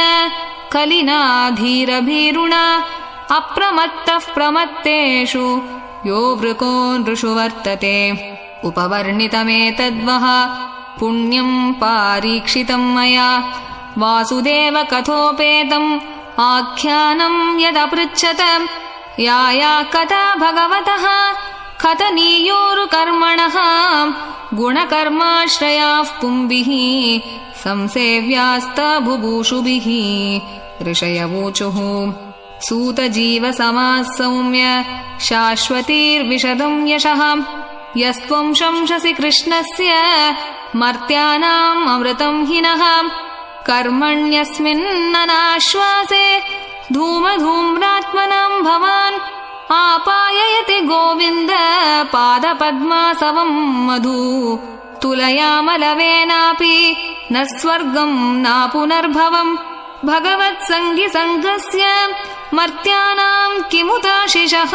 कलिना धीरभीरुणा अप्रमत्तः प्रमत्तेषु यो वृको नृषु वर्तते उपवर्णितमेतद्वः पुण्यम् पारीक्षितम् मया वासुदेव कथोपेतम् आख्यानम् यदपृच्छत या या कथा भगवतः कथनीयोरुकर्मणः गुणकर्माश्रयाः पुंभिः संसेव्यास्ता बुभूषुभिः ऋषयवोचुः सूतजीवसमाः सौम्य शाश्वतीर्विशदम् यशः यस्त्वं शंससि कृष्णस्य मर्त्यानाम् अमृतम् हिनः कर्मण्यस्मिन्ननाश्वासे धूमधूम्रात्मनाम् भवान् आपाययति गोविन्द पादपद्मासवम् मधु तुलयामलवेनापि न स्वर्गम् न पुनर्भवम् भगवत्सङ्गिसङ्घस्य मर्त्यानाम् किमुताशिषः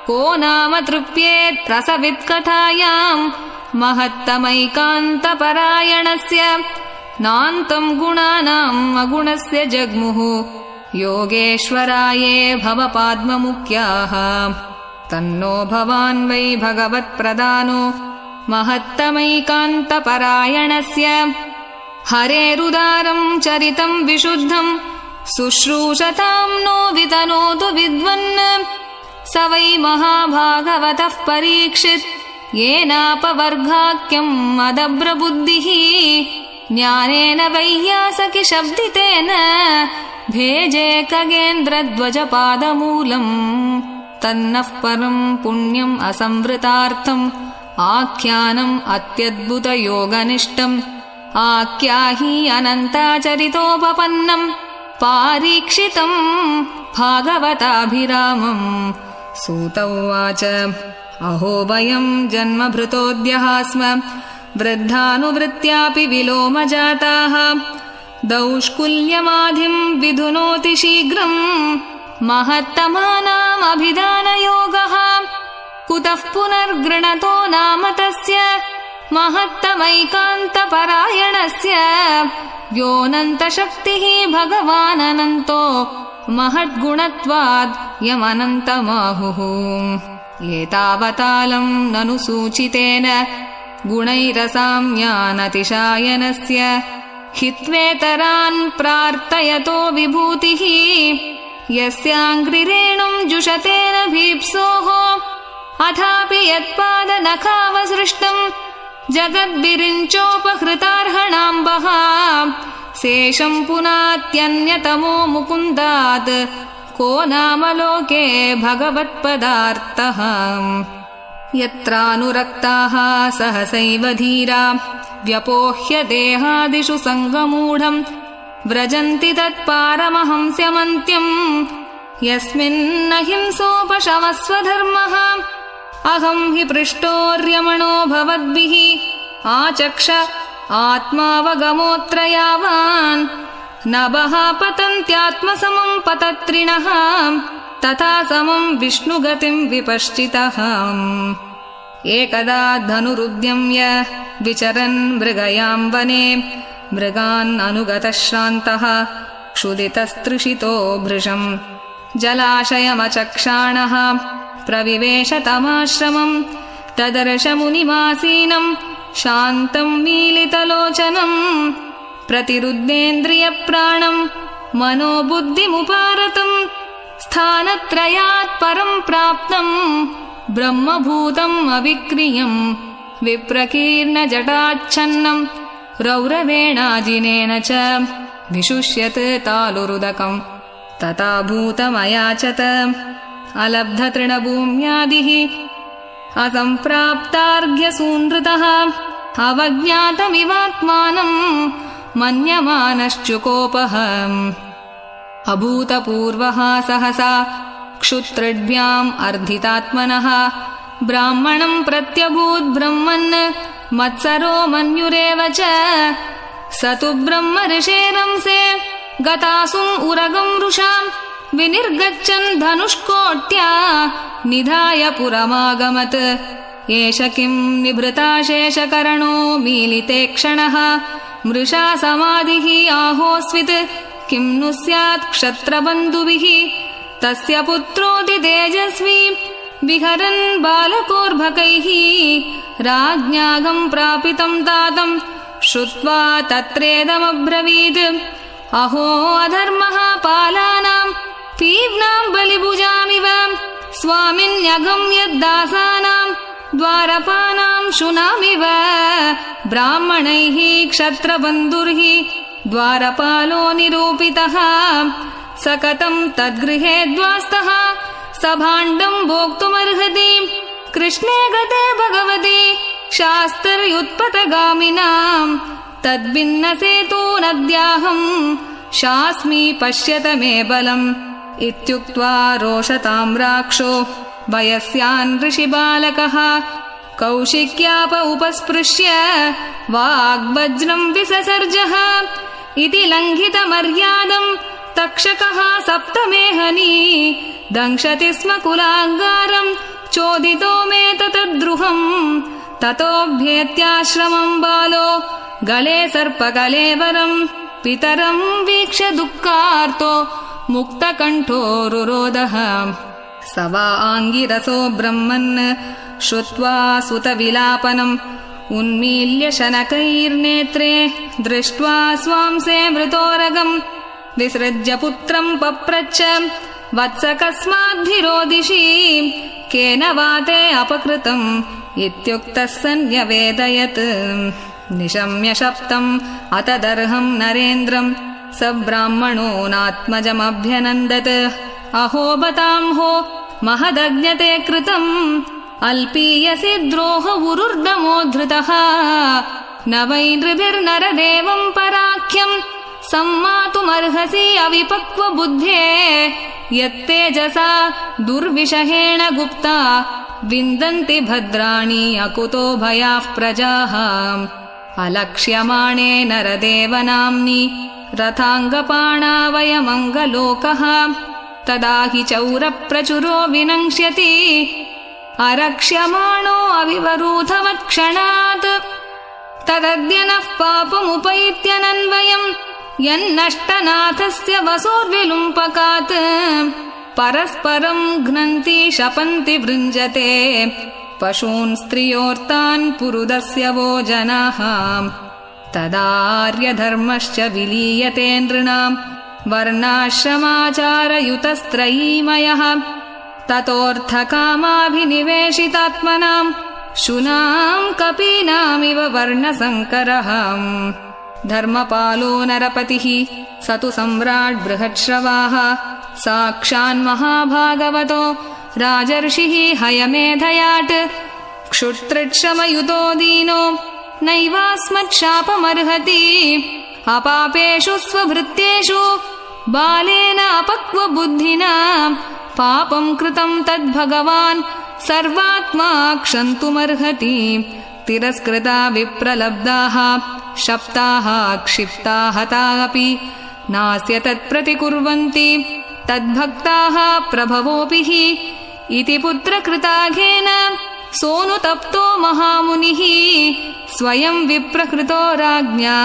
को नाम तृप्येत् रसवित्कथायाम् महत्तमैकान्तपरायणस्य नान्तम् गुणानाम् अगुणस्य जग्मुः योगेश्वराये भवपाद्ममुख्याः तन्नो भवान् वै भगवत्प्रदानो महत्तमैकान्तपरायणस्य हरेरुदारम् चरितम् विशुद्धम् शुश्रूषताम् नो वितनोतु विद्वन् स वै महाभागवतः परीक्षित् येनापवर्गाख्यम् अदभ्रबुद्धिः ज्ञानेन वैयासकि शब्दितेन भेजे खगेन्द्रध्वजपादमूलम् तन्नः परम् पुण्यम् असंवृतार्थम् आख्यानम् अत्यद्भुतयोगनिष्ठम् आख्याहि अनन्ताचरितोपपन्नम् पारीक्षितम् भागवताभिरामम् सूत उवाच अहो वयम् जन्मभृतोऽद्यः स्म वृद्धानुवृत्त्यापि विलोमजाताः दौष्कुल्यमाधिम् विधुनोति शीघ्रम् महत्तमानामभिधानयोगः कुतः पुनर्गृणतो नाम तस्य महत्तमैकान्तपरायणस्य योऽनन्तशक्तिः भगवानन्तो महद्गुणत्वाद् यमनन्तमाहुः एतावतालम् ननु सूचितेन गुणैरसाम्यानतिशायनस्य हित्वेतरान् प्रार्थयतो विभूतिः यस्याङ्घ्रिरेणुम् जुषतेन भीप्सोः अथापि यत्पादनखावसृष्टम् जगद्विरिञ्चोपहृतार्हणाम्बः शेषम् पुनात्यन्यतमो मुकुन्दात् को नाम लोके भगवत्पदार्थः यत्रानुरक्ताः सहसैव धीरा व्यपोह्य देहादिषु सङ्गमूढम् व्रजन्ति तत्पारमहंस्यमन्त्यम् यस्मिन्नहिंसोपशवस्वधर्मः अहम् हि पृष्टोर्यमणो भवद्भिः आचक्ष आत्मावगमोऽत्र यावान् नभः पतन्त्यात्मसमम् पतत्रिणः तथा समम् विष्णुगतिम् विपश्चितः एकदा धनुरुद्यम्य विचरन् मृगयाम् वने मृगान् अनुगतः श्रान्तः क्षुदितस्तृषितो भृशम् जलाशयमचक्षाणः प्रविवेश तमाश्रमम् तदर्श मुनिमासीनम् शान्तं मीलितलोचनं प्रतिरुद्धेन्द्रियप्राणं मनोबुद्धिमुपारतं स्थानत्रयात् परं प्राप्तं ब्रह्मभूतम् अविक्रियं विप्रकीर्णजटाच्छन्नं रौरवेणाजिनेन च विशुष्यत् तालुरुदकं तथा भूतमयाचत अलब्धतृणभूम्यादिः असम्प्राप्तार्घ्यसूनृतः अवज्ञातमिवात्मानं मन्यमानश्चुकोपः अभूतपूर्वः सहसा क्षुत्रिभ्याम् अर्धितात्मनः ब्राह्मणं प्रत्यभूत् ब्रह्मन् मत्सरो मन्युरेव च स तु ब्रह्म ऋषेरंसे गतासुम् उरगं रुषां विनिर्गच्छन् धनुष्कोट्या निधाय पुरमागमत् एष किं निभृताशेषकरणो मीलिते क्षणः मृषा समाधिः आहोस्वित् किं नु स्यात् क्षत्रबन्धुभिः तस्य पुत्रोऽति तेजस्वी विहरन् बालकोर्भकैः राज्ञागं प्रापितं तातं श्रुत्वा तत्रेदमब्रवीत् अहो अधर्मः पालानां पीव्नां बलिभुजामिव स्वामिन्यगम्यद्दासानां द्वारपानां शुनामिव ब्राह्मणैः क्षत्रबन्धुर्हि द्वारपालो निरूपितः स कथं तद्गृहे द्वास्तः स भाण्डं भोक्तुमर्हति कृष्णे गते भगवति शास्त्रयुत्पतगामिनां तद्भिन्नसेतु नद्याहं शास्मि पश्यत मे बलम् इत्युक्त्वा रोषताम्राक्षो वयस्यान् ऋषिबालकः कौशिक्याप उपस्पृश्य वाग्वज्रं विससर्जः इति लङ्घितमर्यादं तक्षकः सप्तमेहनी दंशति स्म कुलाङ्गारं चोदितो मे ततद्रुहं ततोऽभ्येत्याश्रमं बालो गले सर्पकलेवरं पितरं वीक्ष्य दुःखार्तो मुक्तकण्ठोरुरोदः स वा आङ्गिरसो ब्रह्मन् श्रुत्वा सुतविलापनम् उन्मील्य शनकैर्नेत्रे दृष्ट्वा स्वांसे मृतोरगम् विसृज्य पुत्रं पप्रच्छ वत्स कस्माद्धिरोदिषि केन वा ते अपकृतम् इत्युक्तः सन्न्यवेदयत् निशम्य शप्तम् अतदर्हं नरेन्द्रं स ब्राह्मणो नात्मजमभ्यनन्दत् अहो बतां हो महदज्ञते कृतम् अल्पीयसि द्रोह उरुर्दमोद्धृतः न वै नृभिर्नरदेवं पराख्यं सम्मातुमर्हसि अविपक्वबुद्धे यत्तेजसा दुर्विषहेण गुप्ता विन्दन्ति भद्राणि अकुतो भयाः प्रजाः अलक्ष्यमाणे नरदेवनाम्नि रथाङ्गपाणा वयमङ्गलोकः तदा हि चौरप्रचुरो विनङ्क्ष्यति अरक्ष्यमाणो अविवरूथवत्क्षणात् तदद्य नः पापमुपैत्यनन्वयम् यन्नष्टनाथस्य वसोर्विलुम्पकात् परस्परं घ्नन्ति शपन्ति वृञ्जते पशून् स्त्रियोर्तान् पुरुदस्य वो जनाः तदार्यधर्मश्च विलीयते नृणां वर्णाश्रमाचारयुतस्त्रयीमयः ततोऽर्थकामाभिनिवेशितात्मनां शुनां कपीनामिव वर्णसङ्करः धर्मपालो नरपतिः स तु सम्राट् बृहत्श्रवाः साक्षान्महाभागवतो राजर्षिः हयमेधयाट् क्षुत्रिक्षमयुतो दीनो नैवास्मत्शापमर्हति अपापेषु स्वभृत्येषु बालेन अपक्वबुद्धिना पापं कृतं तद्भगवान् सर्वात्मा क्षन्तुमर्हति तिरस्कृता विप्रलब्धाः शप्ताः क्षिप्ताः हताः अपि नास्य तत्प्रतिकुर्वन्ति तद्भक्ताः प्रभवोऽपि हि इति पुत्रकृताघेन सोऽनुतप्तो महामुनिः स्वयं विप्रकृतो राज्ञा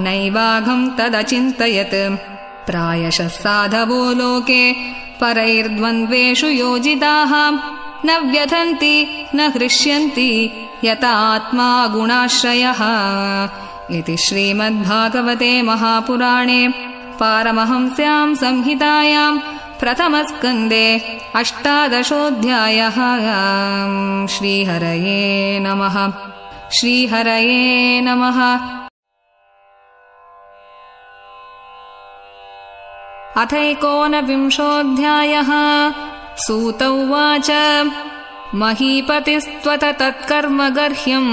नैवाघं तदचिन्तयत् प्रायशः साधवो लोके परैर्द्वन्द्वेषु योजिताः न व्यथन्ति न हृष्यन्ति यतात्मा गुणाश्रयः इति श्रीमद्भागवते महापुराणे पारमहंस्यां संहितायां प्रथमस्कन्धे 18 श्रीहरये नमः। श्रीहरये नमः। अथ 19 सूत उवाच महीपतिस्त्वत तत्कर्म गर्ह्यम्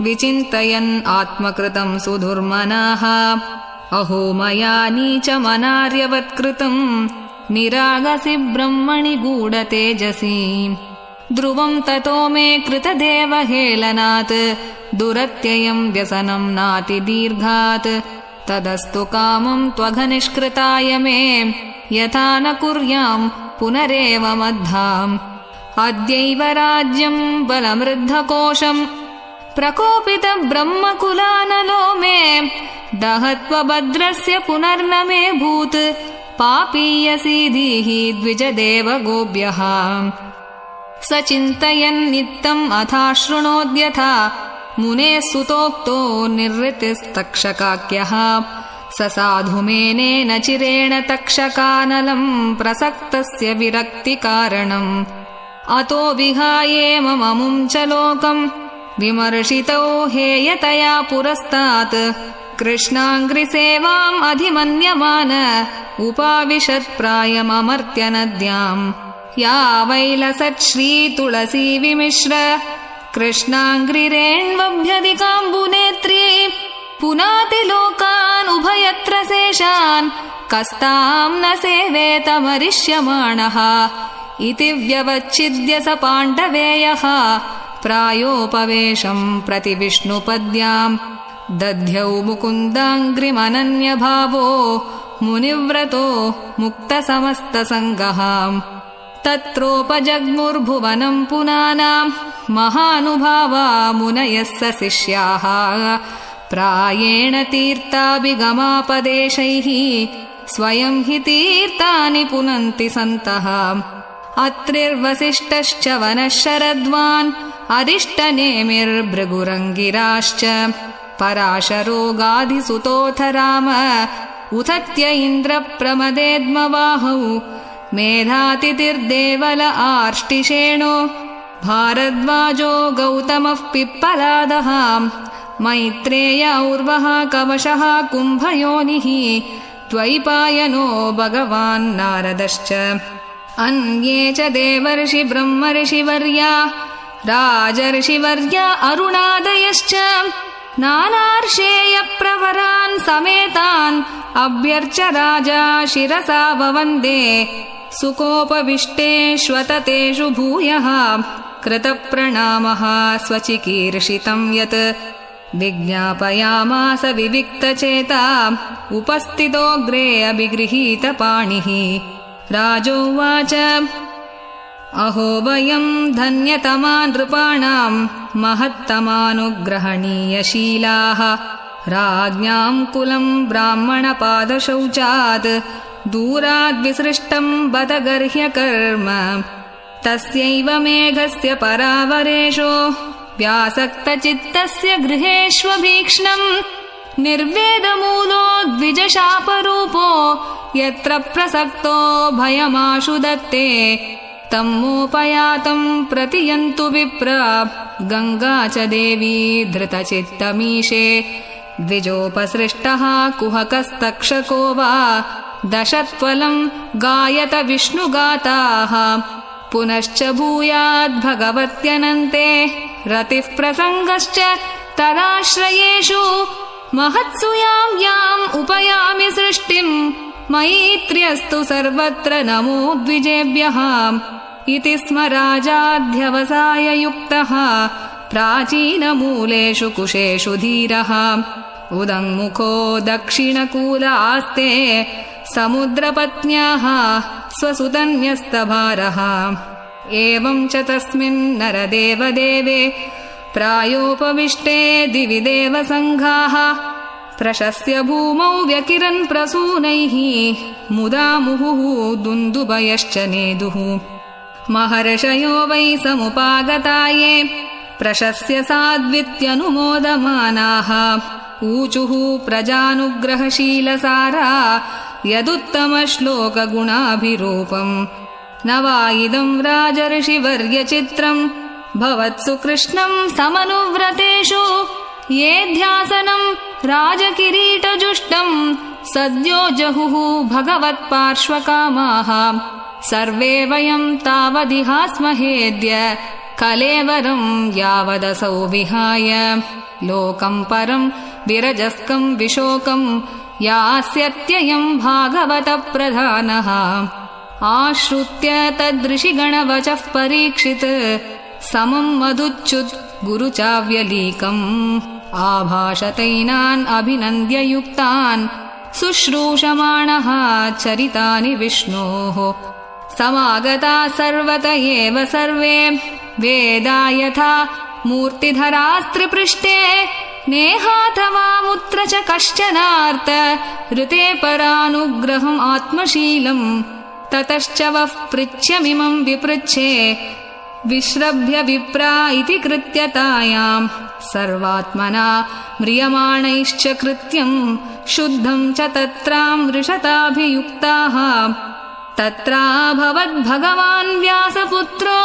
विचिन्तयन् आत्मकृतं सुदुर्मनाः अहो मया नीचमनार्यवत्कृतम् निरागसि ब्रह्मणि गूढतेजसि ध्रुवं ततो मे कृतदेवहेलनात् दुरत्ययं व्यसनं नातिदीर्घात् तदस्तु कामं त्वघनिष्कृताय मे यथा न कुर्यां पुनरेव मद्धाम् अद्यैव राज्यं बलमृद्धकोशम् प्रकोपित ब्रह्मकुलानलो मे दहत्वभद्रस्य पुनर्न मे भूत् पापीयसीधीः द्विजदेव गोभ्यः स चिन्तयन्नित्तम् अथाशृणोद्यथा मुने सुतोक्तो निर्वृतिस्तक्षकाख्यः स साधुमेनेन चिरेण तक्षकानलम् प्रसक्तस्य विरक्तिकारणम् अतो विहाये मममुं च लोकम् विमर्शितो हेयतया पुरस्तात् कृष्णाङ्घ्रिसेवाम् अधिमन्यमान उपाविशत्प्रायममर्त्य नद्याम् या वैलसत् श्रीतुलसी विमिश्र कृष्णाङ्घ्रिरेण्वभ्यधिकाम्बुनेत्री पुनाति लोकान् उभयत्र शेषान् कस्ताम् न सेवेतमरिष्यमाणः इति व्यवच्छिद्य स पाण्डवेयः प्रायोपवेशम् प्रति विष्णुपद्याम् दध्यौ मुकुन्दाङ्घ्रिमनन्यभावो मुनिव्रतो मुक्तसमस्तसङ्गः तत्रोपजग्मुर्भुवनम् पुनानाम् महानुभावा मुनयः स शिष्याः प्रायेण तीर्थाभिगमापदेशैः स्वयं हि तीर्थानि पुनन्ति सन्तः अत्रिर्वसिष्ठश्च वनः शरद्वान् अरिष्टनेमिर्भृगुरङ्गिराश्च पराशरो गाधिसुतोऽथ राम उथत्य इन्द्रप्रमदेद्मवाहौ मेधातिथिर्देवल आर्ष्टिशेणो भारद्वाजो गौतमः पिप्पलादः मैत्रेय और्वः कवशः कुम्भयोनिः द्वैपायनो भगवान् नारदश्च अन्ये च देवर्षि ब्रह्मर्षिवर्या राजर्षिवर्या अरुणादयश्च नानार्षेयप्रवरान् समेतान् अभ्यर्च्य राजा शिरसा ववन्दे सुकोपविष्टेष्वततेषु भूयः कृतप्रणामः स्वचिकीर्षितं यत् विज्ञापयामास विविक्तचेता उपस्थितोऽग्रे अभिगृहीतपाणिः राजोवाच अहो वयं धन्यतमा नृपाणां महत्तमानुग्रहणीयशीलाः राज्ञां कुलं ब्राह्मणपादशौचात् दूराद्विसृष्टं बदगर्ह्यकर्म तस्यैव मेघस्य परावरेशो व्यासक्तचित्तस्य गृहेष्वभीक्ष्णम् निर्वेदमूलो द्विजशापरूपो यत्र प्रसक्तो भयमाशु दत्ते तम्मोपयातं प्रतियन्तु विप्र गङ्गा च देवी धृतचित्तमीशे द्विजोपसृष्टः कुहकस्तक्षको वा दशत्वलं गायत विष्णुगाताः पुनश्च भूयाद्भगवत्यनन्ते रतिः प्रसङ्गश्च तदाश्रयेषु महत्सु याम् उपयामि सृष्टिम् मैत्र्यस्तु सर्वत्र नमो द्विजेभ्यः इति स्म राजाध्यवसाययुक्तः प्राचीनमूलेषु कुशेषु धीरः उदङ्मुखो दक्षिणकूल आस्ते समुद्रपत्न्याः स्वसुतन्यस्तभारः एवं च तस्मिन् नरदेवदेवे प्रायोपविष्टे दिवि देवसङ्घाः प्रशस्य भूमौ व्यकिरन् प्रसूनैः मुदा मुहुः दुन्दुभयश्च नेदुः महर्षयो वै समुपागताये प्रशस्य साद्वित्यनुमोदमानाः ऊचुः प्रजानुग्रहशीलसारा यदुत्तमश्लोकगुणाभिरूपम् न वा इदम् राजर्षिवर्यचित्रम् भवत्सु कृष्णम् समनुव्रतेषु ये ध्यासनम् राजकिरीटजुष्टम् सद्यो जहुः भगवत्पार्श्वकामाः सर्वे वयम् तावदिहास्महेद्य कलेवरम् यावदसौ विहाय लोकम् परम् विरजस्कम् विशोकम् यास्यत्ययम् भागवतप्रधानः आश्रुत्य तदृषिगणवचः परीक्षित् समम् मधुच्युत् गुरुचाव्यलीकम् आभाषतैनान् अभिनन्द्य युक्तान् शुश्रूषमाणः चरितानि विष्णोः समागता सर्वत एव सर्वे वेदा यथा मूर्तिधरास्त्रिपृष्ठे नेहाथवामुत्र च कश्चनार्थ ऋते परानुग्रहम् आत्मशीलम् ततश्च वः पृच्छ्यमिमम् विपृच्छे विश्रभ्य विप्रा इति कृत्यतायाम् सर्वात्मना म्रियमाणैश्च कृत्यम् शुद्धम् च तत्रामृषताभियुक्ताः तत्राभवद्भगवान् व्यासपुत्रो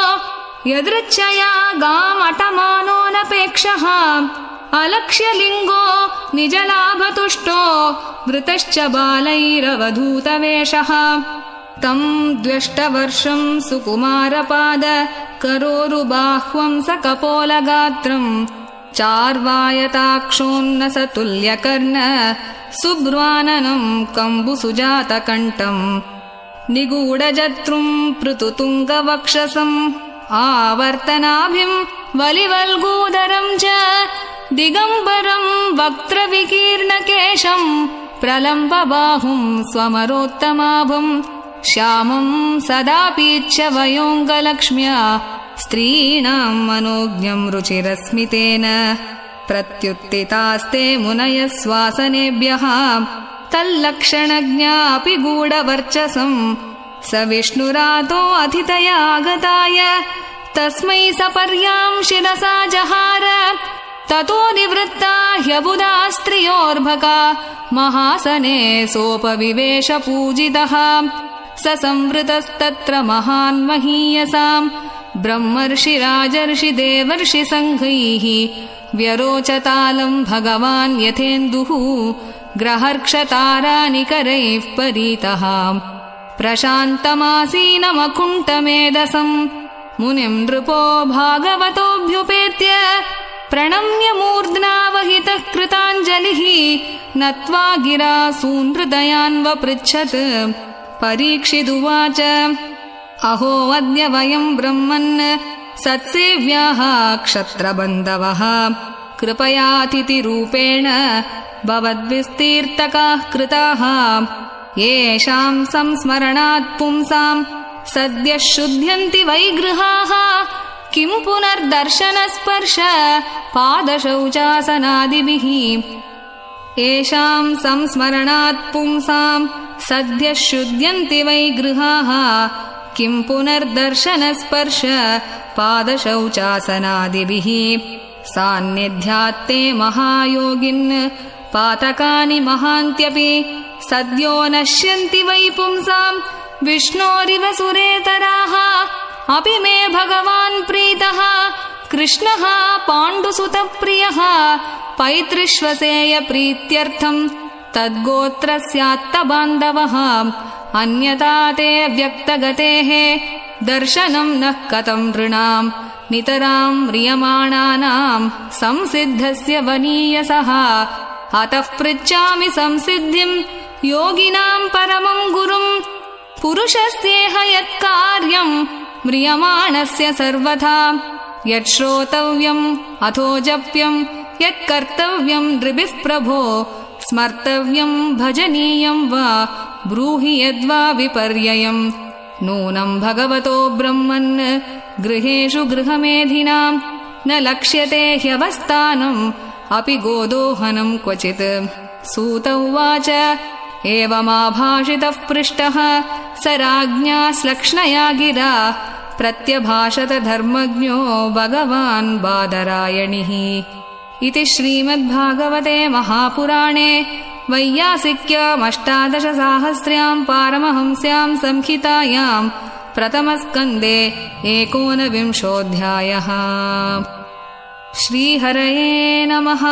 यदृच्छया गामटमानोऽनपेक्षः अलक्ष्यलिङ्गो निजलाभतुष्टो वृतश्च बालैरवधूतवेषः तम् द्व्यष्टवर्षम् सुकुमारपाद करोरुबाह्वम् सकपोलगात्रम् चार्वायताक्षोन्नसतुल्यकर्ण सुब्रवाननम् कम्बुसुजातकण्ठम् निगूढजत्रुम् पृथुतुङ्गवक्षसम् आवर्तनाभिम् वलिवल्गूदरम् च दिगम्बरम् वक्त्रविकीर्णकेशम् प्रलम्बबाहुम् स्वमरोत्तमाभम् श्यामम् सदापीच्य वयोऽङ्गलक्ष्म्या स्त्रीणाम् मनोज्ञम् रुचिरस्मितेन प्रत्युत्थितास्ते मुनयः स्वासनेभ्यः तल्लक्षणज्ञापि गूढवर्चसम् स विष्णुरातो अतिथया आगताय तस्मै सपर्याम् शिरसा जहार ततो निवृत्ता ह्यबुधा स्त्रियोर्भका महासने सोपविवेश पूजितः स संवृतस्तत्र महान् महीयसाम् ब्रह्मर्षि देवर्षि संघैः व्यरोचतालम् भगवान् यथेन्दुः ग्रहर्क्षतारानिकरैः परीतः प्रशान्तमासीनमकुण्ठमेधसम् मुनिम् नृपो भागवतोऽभ्युपेत्य प्रणम्य मूर्ध्नावहितः कृताञ्जलिः नत्वा गिरा सूनृदयान्वपृच्छत् परीक्षिदुवाच अहो अद्य वयम् ब्रह्मन् सत्सेव्याः क्षत्रबन्धवः कृपयातिथिरूपेण भवद्विस्तीर्तकाः कृताः येषाम् संस्मरणात् पुंसाम् सद्यः शुध्यन्ति वैगृहाः किम् पुनर्दर्शनस्पर्श पादशौचासनादिभिः येषाम् संस्मरणात् पुंसाम् सद्यः शुध्यन्ति वैगृहाः किम् पुनर्दर्शनस्पर्श पादशौचासनादिभिः सान्निध्यात्ते महायोगिन् पातकानि महान्त्यपि सद्यो नश्यन्ति वै पुंसाम् विष्णोरिव सुरेतराः अपि मे भगवान् प्रीतः कृष्णः पाण्डुसुतप्रियः पैतृष्वसेय प्रीत्यर्थम् तद्गोत्रस्यात्तबान्धवः अन्यथा ते व्यक्तगतेः दर्शनम् नः कथम् नृणाम् नितराम् म्रियमाणानाम् संसिद्धस्य वनीयसः अतः पृच्छामि संसिद्धिम् योगिनाम् परमम् गुरुम् पुरुषस्येह यत्कार्यम् म्रियमाणस्य सर्वथा यच्छ्रोतव्यम् अथो जप्यम् यत्कर्तव्यम् नृभिः प्रभो स्मर्तव्यम् भजनीयम् वा ब्रूहि यद्वा विपर्ययम् नूनम् भगवतो ब्रह्मन् गृहेषु गृहमेधिनाम् न लक्ष्यते ह्यवस्थानम् अपि गोदोहनम् क्वचित् सूत उवाच एवमाभाषितः पृष्टः स राज्ञा श्लक्ष्णया गिरा प्रत्यभाषत धर्मज्ञो भगवान् बादरायणिः इति श्रीमद्भागवते महापुराणे वैयासिक्यामष्टादशसाहस्र्यां पारमहंस्यां संहितायां प्रथमस्कन्धे 19 श्रीहरये नमः।